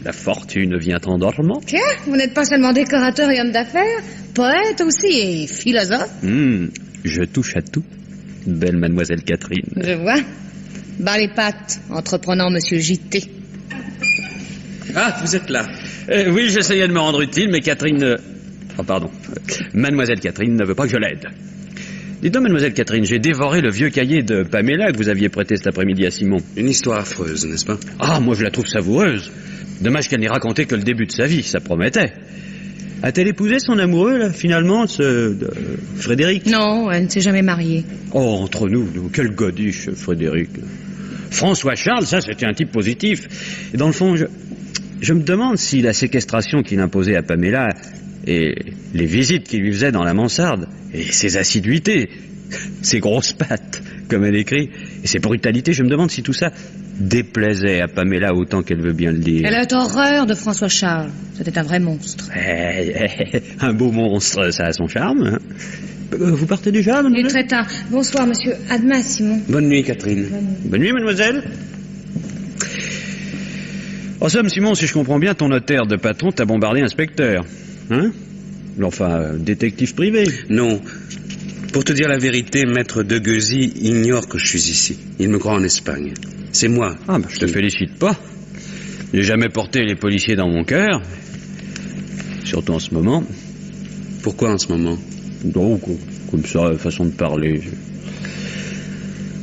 La fortune vient en dormant. Tiens, vous n'êtes pas seulement décorateur et homme d'affaires, poète aussi et philosophe. Je touche à tout, belle mademoiselle Catherine. Je vois. Bas les pattes, entreprenant monsieur JT. Ah, vous êtes là. Oui, j'essayais de me rendre utile, mais Catherine... Oh, pardon. Mademoiselle Catherine ne veut pas que je l'aide. Dites-donc, mademoiselle Catherine, j'ai dévoré le vieux cahier de Pamela que vous aviez prêté cet après-midi à Simon. Une histoire affreuse, n'est-ce pas? Ah, moi je la trouve savoureuse. Dommage qu'elle n'ait raconté que le début de sa vie, ça promettait. A-t-elle épousé son amoureux, là, finalement, Frédéric? Non, elle ne s'est jamais mariée. Oh, entre nous, quel godiche, Frédéric. François Charles, ça, c'était un type positif. Et dans le fond, je me demande si la séquestration qu'il imposait à Pamela et les visites qu'il lui faisait dans la mansarde et ses assiduités, ses grosses pattes, comme elle écrit, et ses brutalités, je me demande si tout ça déplaisait à Pamela autant qu'elle veut bien le dire. Elle a horreur de François Charles. C'était un vrai monstre. Un beau monstre, ça a son charme. Hein. Vous partez déjà, mademoiselle? Il est très tard. Bonsoir, monsieur. À demain, Simon. Bonne nuit, Catherine. Bonne nuit, mademoiselle. En somme, Simon, si je comprends bien, ton notaire de patron t'a bombardé inspecteur. Hein? Enfin, détective privé. Non. Pour te dire la vérité, maître Deguezy ignore que je suis ici. Il me croit en Espagne. C'est moi. Ah, je te félicite pas. J'ai jamais porté les policiers dans mon cœur. Surtout en ce moment. Pourquoi en ce moment? Donc, comme ça, façon de parler.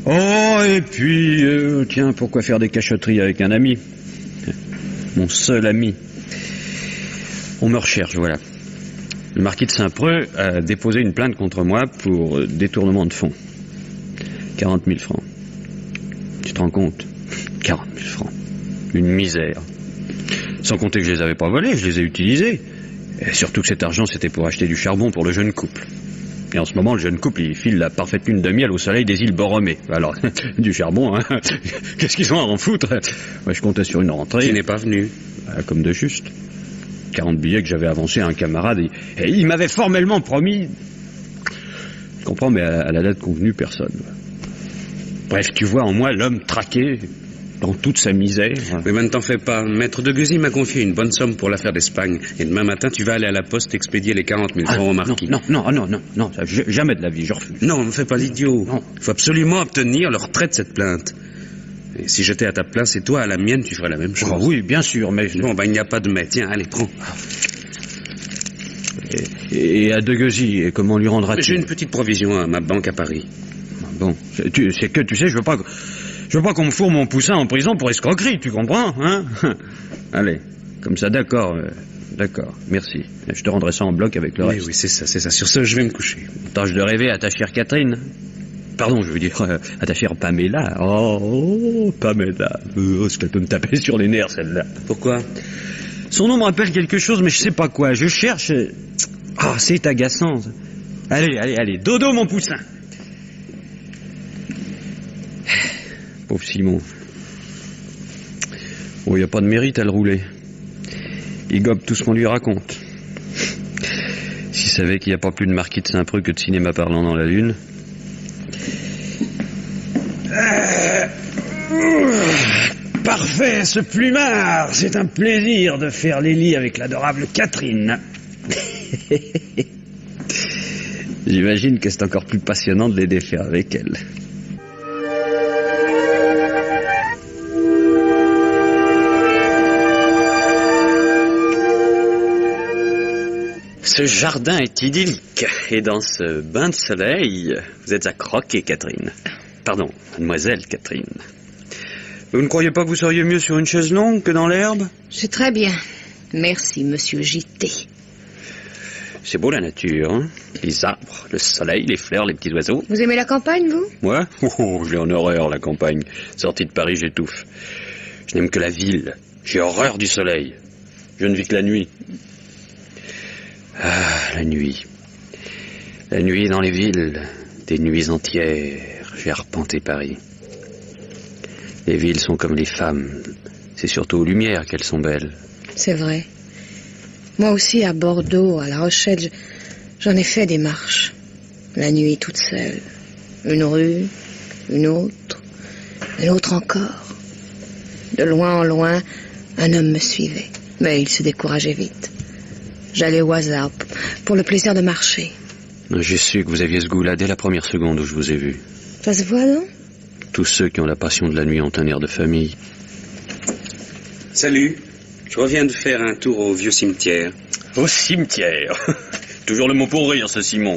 Oh, et puis, tiens, pourquoi faire des cachotteries avec un ami? Mon seul ami. On me recherche, voilà. Le marquis de Saint-Preux a déposé une plainte contre moi pour détournement de fonds. 40 000 francs. Tu te rends compte? 40 000 francs. Une misère. Sans compter que je les avais pas volés, je les ai utilisés. Et surtout que cet argent, c'était pour acheter du charbon pour le jeune couple. Et en ce moment, le jeune couple, il file la parfaite lune de miel au soleil des îles Borromée. Alors, du charbon, hein. Qu'est-ce qu'ils ont à en foutre? Moi, je comptais sur une rentrée. Qui n'est pas venu. Comme de juste. 40 billets que j'avais avancés à un camarade. Et il m'avait formellement promis... Je comprends, mais à la date convenue, personne. Bref, tu vois en moi l'homme traqué dans toute sa misère. Mais ben, ne t'en fais pas. Maître de Guzy m'a confié une bonne somme pour l'affaire d'Espagne. Et demain matin, tu vas aller à la poste expédier les 40 000 francs au marquis. Non, ça, jamais de la vie, je refuse. Non, ne fais pas l'idiot. Il faut absolument obtenir le retrait de cette plainte. Et si j'étais à ta place et toi à la mienne, tu ferais la même chose. Oh, oui, bien sûr, mais... Bon, ben il n'y a pas de mais. Tiens, allez, prends. Et à De Guzy, et comment lui rendras-tu? J'ai une petite provision à ma banque à Paris. Bon, tu sais, je veux pas qu'on me fourre mon poussin en prison pour escroquerie, tu comprends, hein? Allez, comme ça, d'accord, merci. Je te rendrai ça en bloc avec le reste. Oui, c'est ça. Sur ce, je vais me coucher. Tâche de rêver à ta chère Catherine. Pardon, je veux dire, à ta chère Pamela. Oh, Pamela. Est-ce qu'elle peut me taper sur les nerfs, celle-là? Pourquoi? Son nom me rappelle quelque chose, mais je sais pas quoi. Je cherche... Ah, c'est agaçant. Allez, dodo, mon poussin. Pauvre Simon. Oh, il n'y a pas de mérite à le rouler. Il gobe tout ce qu'on lui raconte. S'il savait qu'il n'y a pas plus de marquis de Saint-Preux que de cinéma parlant dans la lune. Parfait, ce plumard. C'est un plaisir de faire les lits avec l'adorable Catherine. J'imagine que c'est encore plus passionnant de les défaire avec elle. Ce jardin est idyllique, et dans ce bain de soleil, vous êtes à croquer, Catherine. Pardon, mademoiselle Catherine. Vous ne croyez pas que vous seriez mieux sur une chaise longue que dans l'herbe? C'est très bien. Merci, monsieur J.T. C'est beau la nature, hein? Les arbres, le soleil, les fleurs, les petits oiseaux. Vous aimez la campagne, vous? Moi? Oh, je l'ai en horreur, la campagne. Sortie de Paris, j'étouffe. Je n'aime que la ville. J'ai horreur du soleil. Je ne vis que la nuit. Ah, la nuit. La nuit dans les villes. Des nuits entières. J'ai arpenté Paris. Les villes sont comme les femmes. C'est surtout aux lumières qu'elles sont belles. C'est vrai. Moi aussi, à Bordeaux, à La Rochelle, j'en ai fait des marches. La nuit toute seule. Une rue, une autre encore. De loin en loin, un homme me suivait. Mais il se décourageait vite. J'allais au hasard, pour le plaisir de marcher. J'ai su que vous aviez ce goût-là dès la première seconde où je vous ai vu. Ça se voit, non? Tous ceux qui ont la passion de la nuit ont un air de famille. Salut. Je reviens de faire un tour au vieux cimetière. Au cimetière? Toujours le mot pour rire, ce Simon.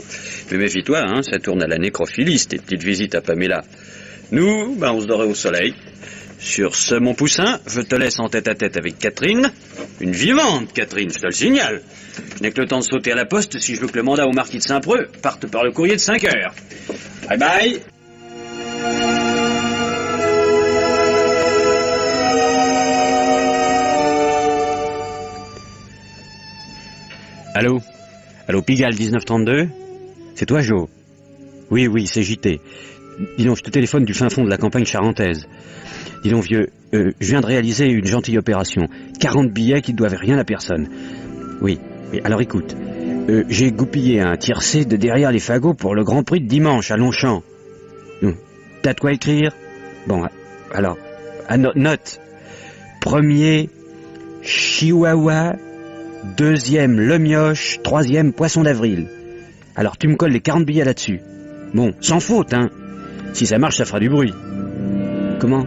Mais méfie-toi, hein, ça tourne à la nécrophilie, tes petites visites à Pamela. Nous, on se dorait au soleil. Sur ce, mon poussin, je te laisse en tête-à-tête avec Catherine. Une vivante, Catherine, je te le signale. Je n'ai que le temps de sauter à la poste si je veux que le mandat au marquis de Saint-Preux parte par le courrier de 5 heures. Bye bye. Allô, Pigalle 1932? C'est toi, Jo? Oui, c'est JT. Dis donc, je te téléphone du fin fond de la campagne charentaise. Dis donc, vieux, je viens de réaliser une gentille opération. 40 billets qui ne doivent rien à personne. Oui, alors écoute. J'ai goupillé un tiercé de derrière les fagots pour le Grand Prix de dimanche à Longchamp. T'as de quoi écrire? Bon, alors, note. Premier, Chihuahua. Deuxième, le mioche. Troisième, poisson d'avril. Alors tu me colles les 40 billets là-dessus. Bon, sans faute, hein. Si ça marche, ça fera du bruit. Comment?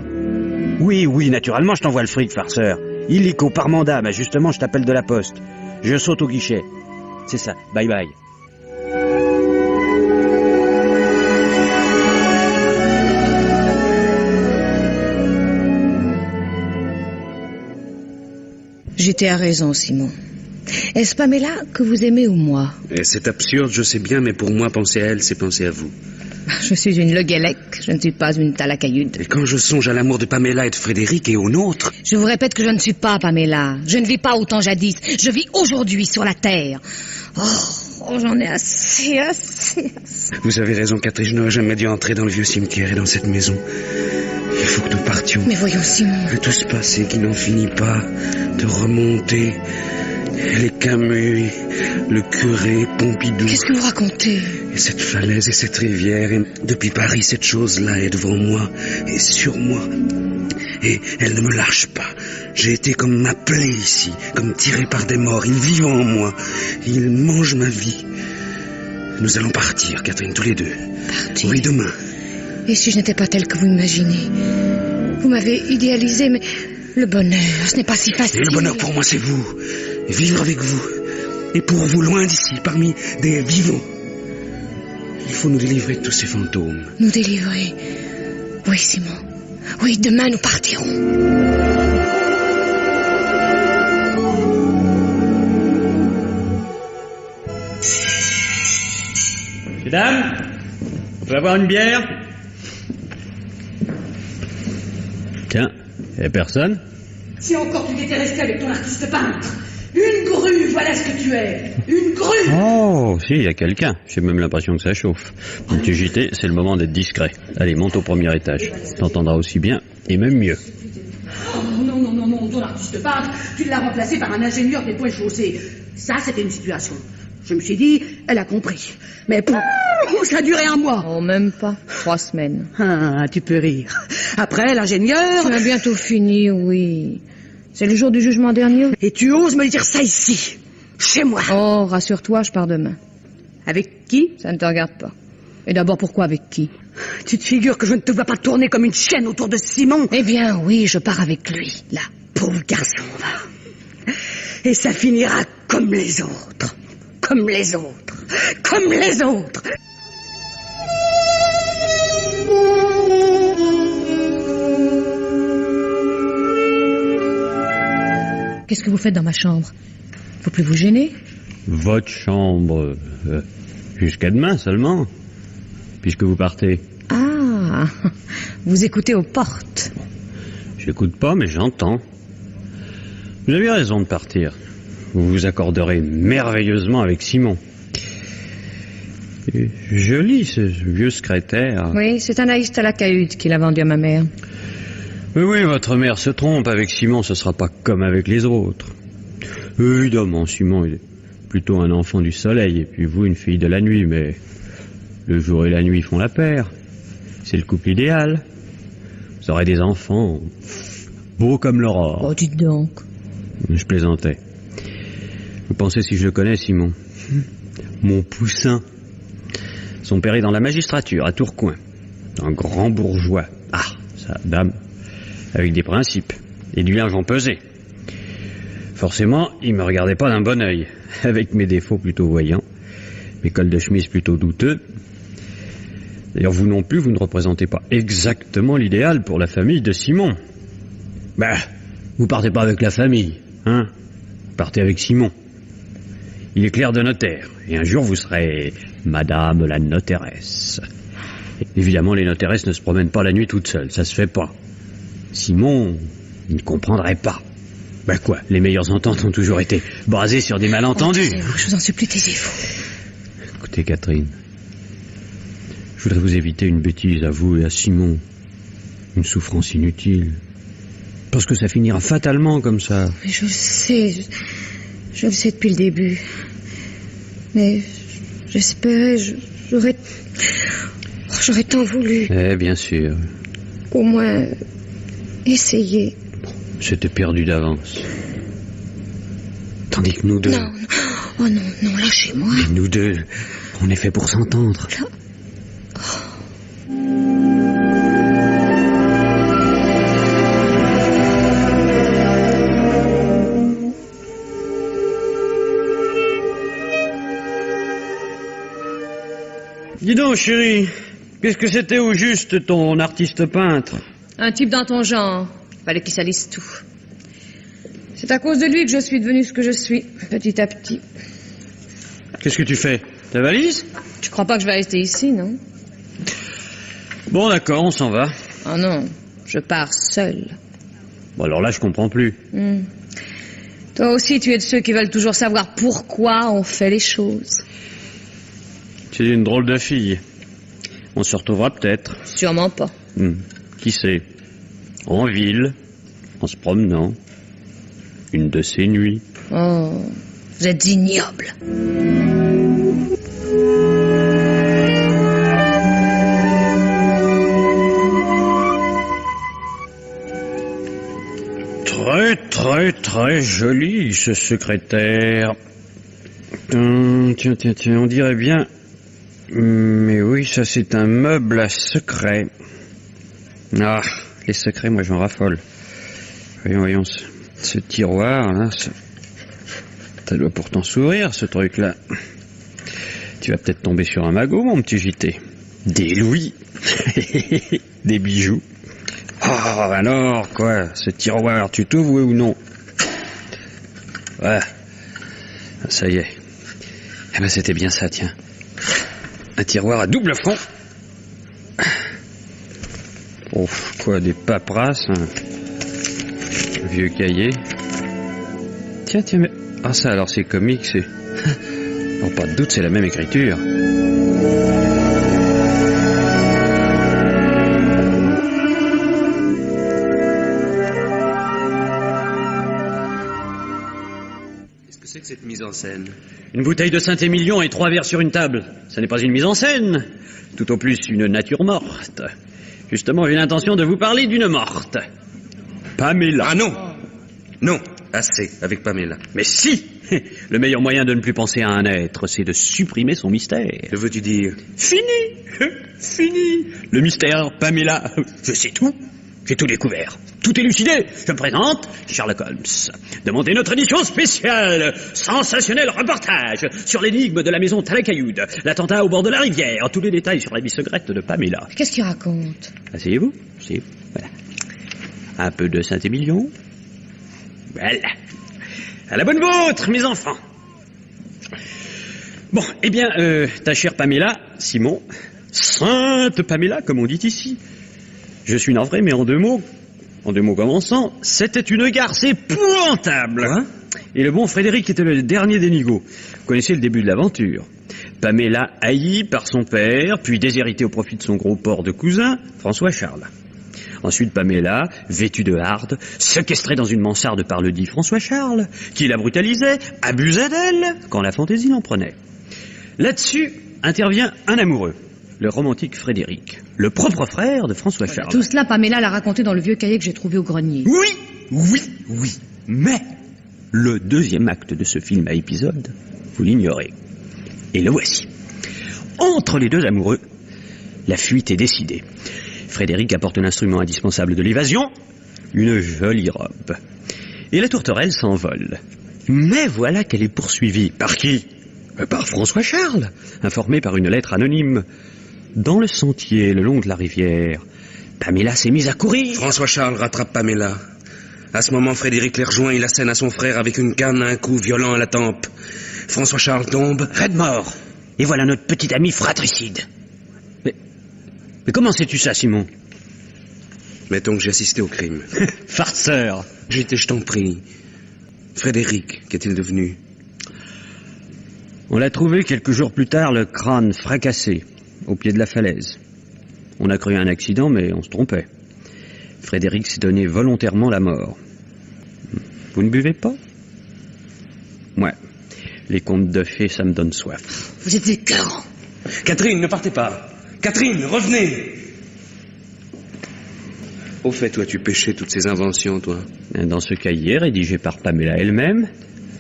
Oui, naturellement, je t'envoie le fric, farceur. Illico par mandat, mais justement, je t'appelle de la poste. Je saute au guichet. C'est ça, bye bye. J'étais à raison, Simon. Est-ce Pamela que vous aimez ou moi? C'est absurde, je sais bien, mais pour moi, penser à elle, c'est penser à vous. Je suis une Le Guellec, je ne suis pas une Talakayud. Et quand je songe à l'amour de Pamela et de Frédéric et au nôtre... Je vous répète que je ne suis pas Pamela. Je ne vis pas autant jadis. Je vis aujourd'hui sur la terre. Oh, j'en ai assez. Vous avez raison, Catherine, je n'aurais jamais dû entrer dans le vieux cimetière et dans cette maison. Il faut que nous partions. Mais voyons, Simon. De tout ce passé qui n'en finit pas, de remonter... Les Camus, le curé, Pompidou... Qu'est-ce que vous racontez? Et cette falaise et cette rivière, et depuis Paris, cette chose-là est devant moi et sur moi. Et elle ne me lâche pas. J'ai été comme appelé ici, comme tiré par des morts. Ils vivent en moi. Ils mangent ma vie. Nous allons partir, Catherine, tous les deux. Partir? Oui, demain. Et si je n'étais pas telle que vous imaginez? Vous m'avez idéalisé, mais le bonheur, ce n'est pas si facile. Et le bonheur pour moi, c'est vous. Vivre avec vous. Et pour vous, loin d'ici, parmi des vivants. Il faut nous délivrer de tous ces fantômes. Nous délivrer? Oui, Simon. Oui, demain nous partirons. Mesdames, on peut avoir une bière? Tiens, il n'y a personne? Si encore tu étais resté avec ton artiste peintre. Une grue, voilà ce que tu es. Une grue. Oh, si, il y a quelqu'un. J'ai même l'impression que ça chauffe. Mon petit JT, c'est le moment d'être discret. Allez, monte au premier étage. T'entendras aussi bien, et même mieux. Oh, non, ton artiste peintre, tu l'as remplacé par un ingénieur des points chaussés. Ça, c'était une situation. Je me suis dit, elle a compris. Mais ça a duré 1 mois. Oh, même pas. 3 semaines. Ah, tu peux rire. Après, l'ingénieur... Ça va bientôt finir, oui. C'est le jour du jugement dernier. Et tu oses me dire ça ici, chez moi. Oh, rassure-toi, je pars demain. Avec qui? Ça ne te regarde pas. Et d'abord, pourquoi avec qui? Tu te figures que je ne te vois pas tourner comme une chaîne autour de Simon? Eh bien, oui, je pars avec lui, là. Pauvre garçon, va. Et ça finira comme les autres. Comme les autres. Comme les autres. Qu'est-ce que vous faites dans ma chambre? Faut plus vous gêner? Votre chambre... jusqu'à demain seulement, puisque vous partez. Ah, vous écoutez aux portes. J'écoute pas, mais j'entends. Vous avez raison de partir. Vous vous accorderez merveilleusement avec Simon. Et joli, ce vieux secrétaire. Oui, c'est Anaïs Talakayud qui l'a vendu à ma mère. Oui, votre mère se trompe. Avec Simon, ce sera pas comme avec les autres. Évidemment, Simon, il est plutôt un enfant du soleil, et puis vous, une fille de la nuit, mais le jour et la nuit font la paire. C'est le couple idéal. Vous aurez des enfants beaux comme l'aurore. Oh, dites donc. Je plaisantais. Vous pensez si je le connais, Simon? Mon poussin. Son père est dans la magistrature, à Tourcoing. Un grand bourgeois. Ah, sa dame. Avec des principes. Et du linge pesé. Forcément, il me regardait pas d'un bon œil. Avec mes défauts plutôt voyants. Mes cols de chemise plutôt douteux. D'ailleurs, vous non plus, vous ne représentez pas exactement l'idéal pour la famille de Simon. Bah, vous partez pas avec la famille, hein? Vous partez avec Simon. Il est clerc de notaire, et un jour vous serez Madame la notairesse. Évidemment, les notairesses ne se promènent pas la nuit toutes seules, ça se fait pas. Simon, il ne comprendrait pas. Ben quoi, les meilleures ententes ont toujours été basées sur des malentendus. Je vous en supplie, taisez-vous. Écoutez, Catherine, je voudrais vous éviter une bêtise à vous et à Simon. Une souffrance inutile. Parce que ça finira fatalement comme ça. Mais je le sais, je le sais depuis le début. Mais j'espérais, j'aurais tant voulu. Eh, bien sûr. Au moins, essayer. C'était perdu d'avance. Tandis que nous deux... Non, oh non, lâchez-moi. Mais nous deux, on est fait pour s'entendre. Là... Dis donc, chérie, qu'est-ce que c'était au juste ton artiste peintre? Un type dans ton genre. Fallait qu'il salisse tout. C'est à cause de lui que je suis devenue ce que je suis, petit à petit. Qu'est-ce que tu fais? Ta valise? Tu crois pas que je vais rester ici, non? Bon, d'accord, on s'en va. Oh non, je pars seule. Bon, alors là, je comprends plus. Toi aussi, tu es de ceux qui veulent toujours savoir pourquoi on fait les choses. Tu es une drôle de fille. On se retrouvera peut-être. Sûrement pas. Qui sait? En ville, en se promenant. Une de ces nuits. Oh, vous êtes ignoble. Très, très, très joli, ce secrétaire. Tiens, on dirait bien... Mais oui, ça c'est un meuble à secret. Ah, les secrets, moi j'en raffole. Voyons, ce tiroir, là, ça doit pourtant s'ouvrir, ce truc-là. Tu vas peut-être tomber sur un magot, mon petit JT. Des louis. Des bijoux. Oh, alors, quoi, ce tiroir, tu t'ouvres, oui ou non? Ouais. Ça y est. Eh ben, c'était bien ça, tiens. Un tiroir à double fond. Oh, quoi, des paperasses, un vieux cahier. Tiens, mais... Ah, ça, alors, c'est comique, c'est... Oh, pas de doute, c'est la même écriture. C'est que cette mise en scène? Une bouteille de Saint-Émilion et 3 verres sur une table. Ça n'est pas une mise en scène. Tout au plus une nature morte. Justement, j'ai l'intention de vous parler d'une morte. Pamela. Ah non! Non, assez avec Pamela. Mais si! Le meilleur moyen de ne plus penser à un être, c'est de supprimer son mystère. Que veux-tu dire? Fini! Fini! Le mystère, Pamela. Je sais tout. J'ai tout découvert. Tout élucidé. Je me présente, Sherlock Holmes. Demandez notre édition spéciale. Sensationnel reportage sur l'énigme de la maison Talacayoud, l'attentat au bord de la rivière, tous les détails sur la vie secrète de Pamela. Qu'est-ce qu'il raconte? Asseyez-vous. Voilà. Un peu de Saint-Émilion. Voilà. À la bonne vôtre, mes enfants. Bon, eh bien, ta chère Pamela, Simon, sainte Pamela, comme on dit ici. Je suis navré, mais en deux mots commençant, c'était une garce épouvantable. Hein? Et le bon Frédéric était le dernier des nigauds. Vous connaissez le début de l'aventure. Pamela haïe par son père, puis déshéritée au profit de son gros porc de cousin, François Charles. Ensuite, Pamela, vêtue de harde, séquestrée dans une mansarde par le dit François Charles, qui la brutalisait, abusait d'elle, quand la fantaisie l'en prenait. Là-dessus intervient un amoureux, le romantique Frédéric, le propre frère de François Charles. Tout cela, Pamela l'a raconté dans le vieux cahier que j'ai trouvé au grenier. Oui. Mais le deuxième acte de ce film à épisodes, vous l'ignorez. Et le voici. Entre les deux amoureux, la fuite est décidée. Frédéric apporte l'instrument indispensable de l'évasion, une jolie robe. Et la tourterelle s'envole. Mais voilà qu'elle est poursuivie. Par qui? Par François Charles, informé par une lettre anonyme. Dans le sentier, le long de la rivière, Pamela s'est mise à courir. François Charles rattrape Pamela. À ce moment, Frédéric les rejoint et l'assène à son frère avec une canne à un coup violent à la tempe. François Charles tombe, raide mort. Et voilà notre petit ami fratricide. Mais comment sais-tu ça, Simon? Mettons que j'ai assisté au crime. Farceur. J'étais, je t'en prie. Frédéric, qu'est-il devenu? On l'a trouvé quelques jours plus tard, le crâne fracassé, au pied de la falaise. On a cru un accident, mais on se trompait. Frédéric s'est donné volontairement la mort. Vous ne buvez pas? Ouais. Les contes de fées, ça me donne soif. Vous êtes écœurant. Catherine, ne partez pas. Catherine, revenez. Au fait, toi, tu pêchais toutes ces inventions, toi? Dans ce cahier, rédigé par Pamela elle-même,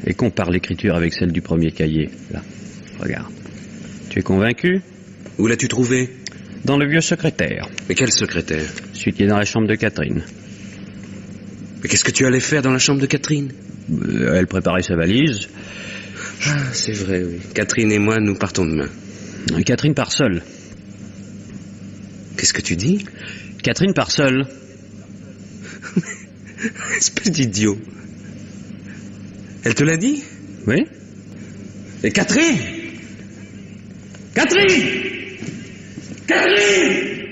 et compare l'écriture avec celle du premier cahier. Là, regarde. Tu es convaincu? Où l'as-tu trouvé? Dans le vieux secrétaire. Mais quel secrétaire? Celui qui est dans la chambre de Catherine. Mais qu'est-ce que tu allais faire dans la chambre de Catherine? Elle préparait sa valise. Ah, c'est vrai, oui. Catherine et moi, nous partons demain. Catherine part seule. Qu'est-ce que tu dis? Catherine part seule. Espèce d'idiot. Elle te l'a dit? Oui. Et Catherine! Catherine! Catherine!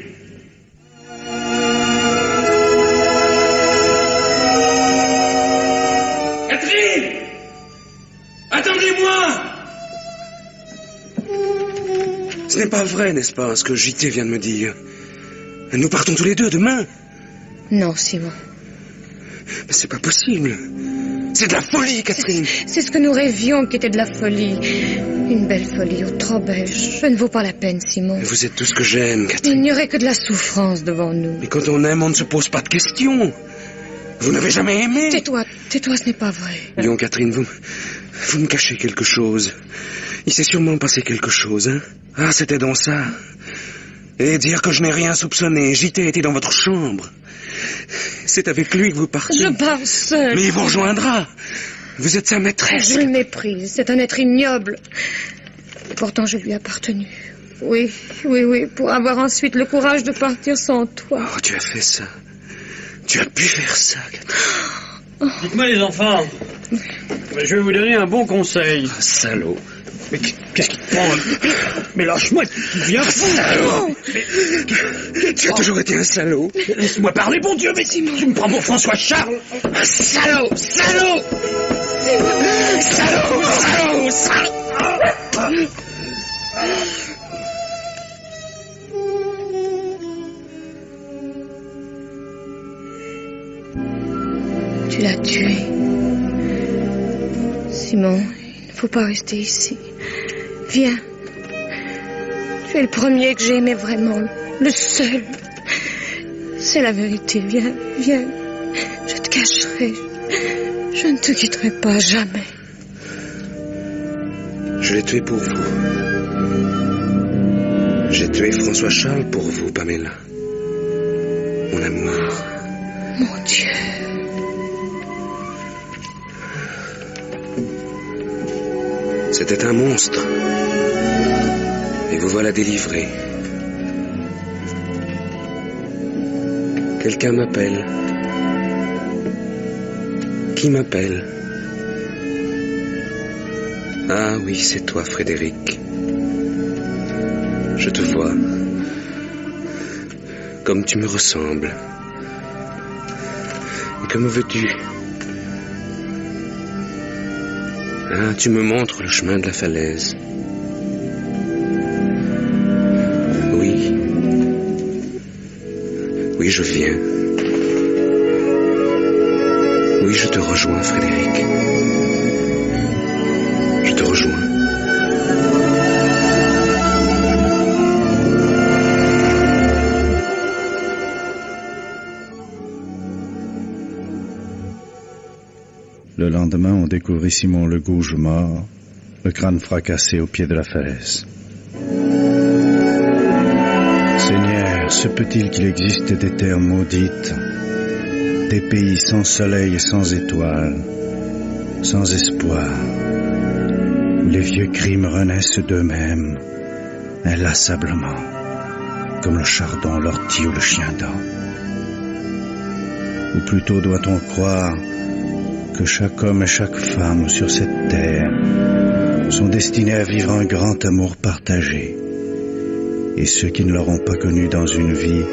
Ce n'est pas vrai, n'est-ce pas, ce que JT vient de me dire? Nous partons tous les deux demain. Non, Simon. Mais c'est pas possible. C'est de la folie, Catherine. C'est ce que nous rêvions qui était de la folie. Une belle folie, oh, trop belle. Je ne vaut pas la peine, Simon. Mais vous êtes tout ce que j'aime, Catherine. Il n'y aurait que de la souffrance devant nous. Mais quand on aime, on ne se pose pas de questions. Vous n'avez jamais aimé. Tais-toi, ce n'est pas vrai. Lyon, Catherine, vous me cachez quelque chose. Il s'est sûrement passé quelque chose, hein? Ah, c'était donc ça. Et dire que je n'ai rien soupçonné. JT était dans votre chambre. C'est avec lui que vous partez. Je pars seule. Mais il vous rejoindra. Vous êtes sa maîtresse. Je le méprise. C'est un être ignoble. Et pourtant, je lui ai appartenu. Oui, pour avoir ensuite le courage de partir sans toi. Oh, tu as fait ça. Tu as pu faire ça, Catherine. Dites-moi, les enfants. Je vais vous donner un bon conseil. Oh, salaud. Mais qu'est-ce qui te prend? Mais lâche-moi, tu viens fou. Salaud. Tu as toujours été un salaud. Laisse-moi parler, bon Dieu, mais si tu me prends pour François Charles. Salaud. Tu l'as tué. Simon, il ne faut pas rester ici. Viens. Tu es le premier que j'ai aimé vraiment. Le seul. C'est la vérité. Viens. Je te cacherai. Je ne te quitterai pas, jamais. Je l'ai tué pour vous. J'ai tué François Charles pour vous, Pamela. Mon amour. Mon Dieu. C'était un monstre. Et vous voilà délivré. Quelqu'un m'appelle. Qui m'appelle? Ah oui, c'est toi, Frédéric. Je te vois. Comme tu me ressembles. Et que me veux-tu? Ah, tu me montres le chemin de la falaise. Oui. Oui, je viens. Oui, je te rejoins, Frédéric. Je te rejoins. Le lendemain, on découvrit Simon Legouge mort, le crâne fracassé au pied de la falaise. Seigneur, se peut-il qu'il existe des terres maudites, des pays sans soleil et sans étoiles, sans espoir, où les vieux crimes renaissent d'eux-mêmes, inlassablement, comme le chardon, l'ortie ou le chien-dent? Ou plutôt doit-on croire que chaque homme et chaque femme sur cette terre sont destinés à vivre un grand amour partagé, et ceux qui ne l'auront pas connu dans une vie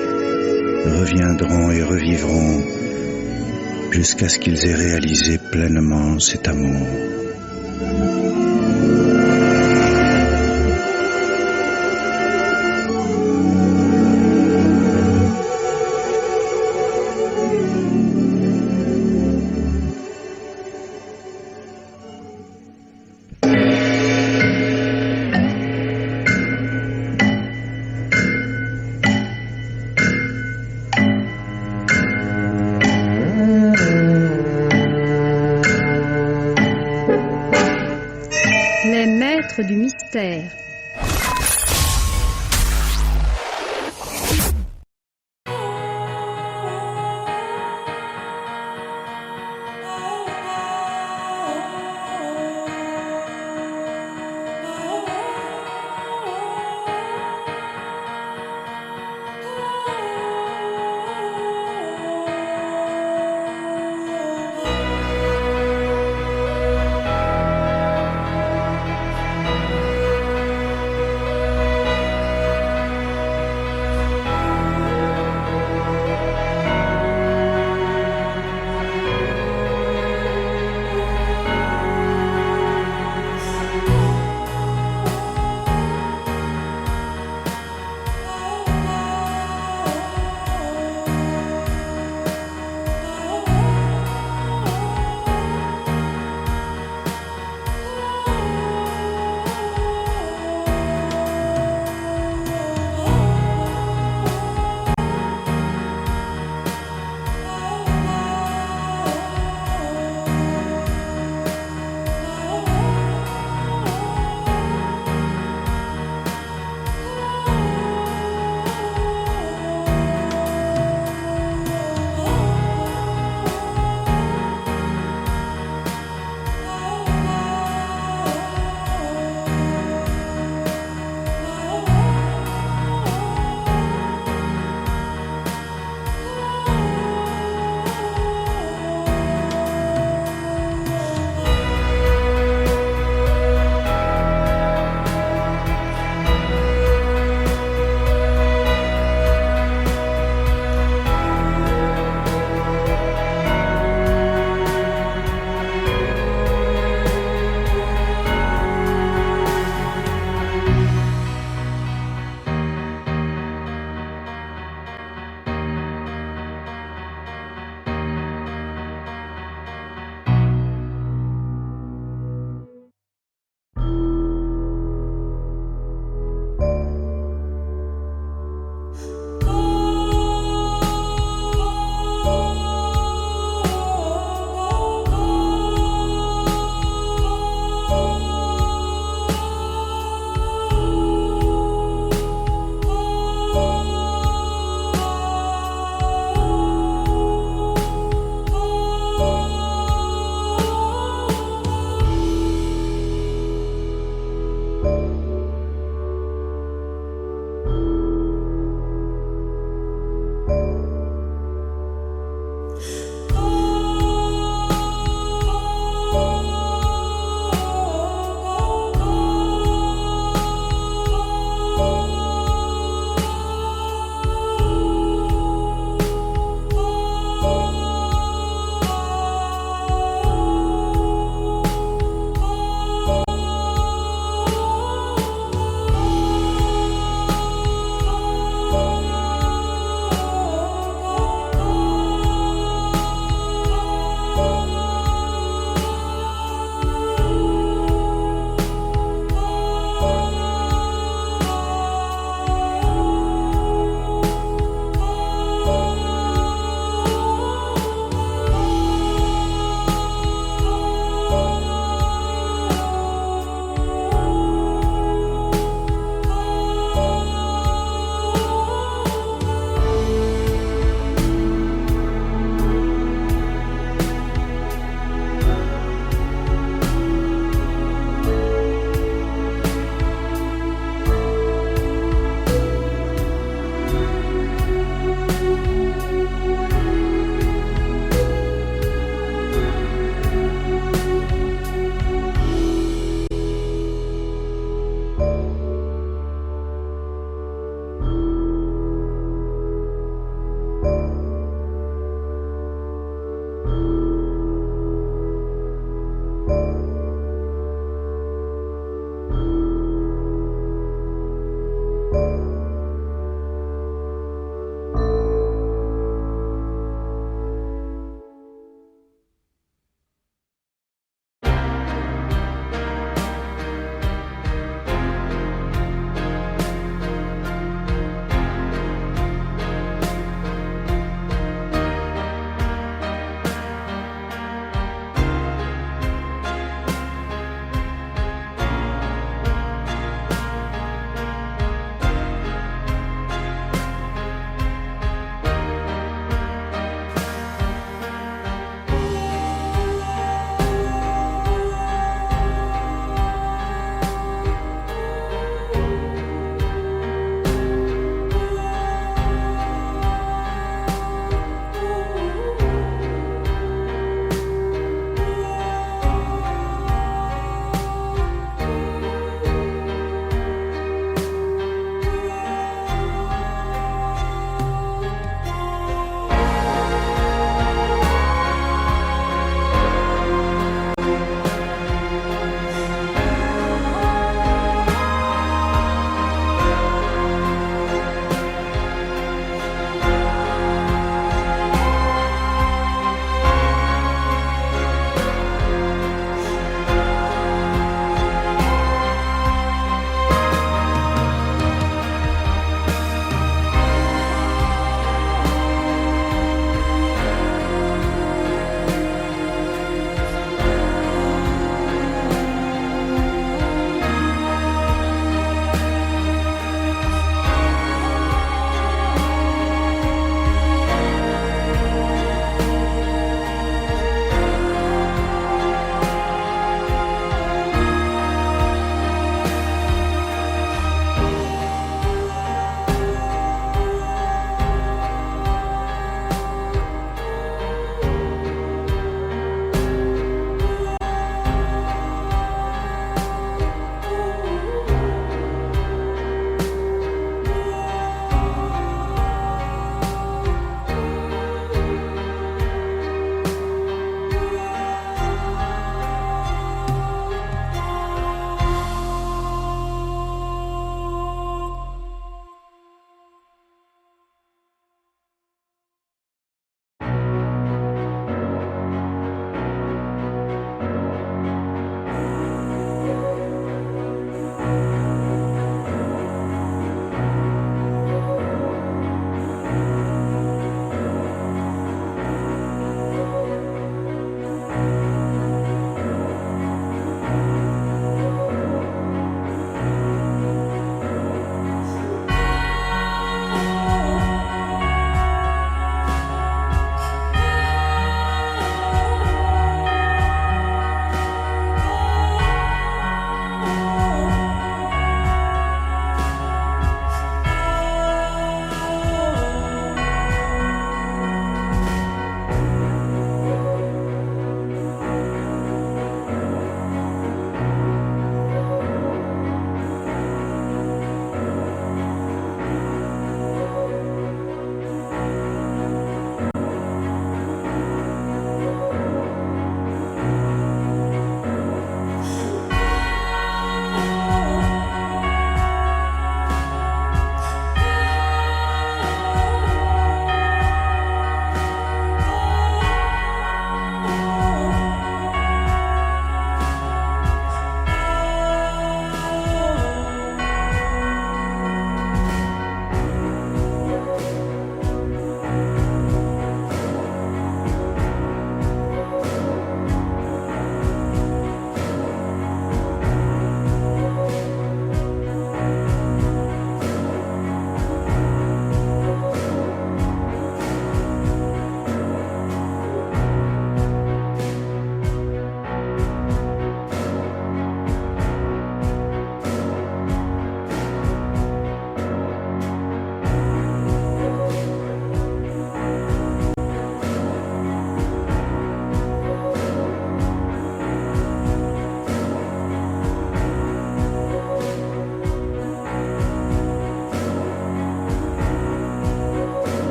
reviendront et revivront jusqu'à ce qu'ils aient réalisé pleinement cet amour. Du mystère.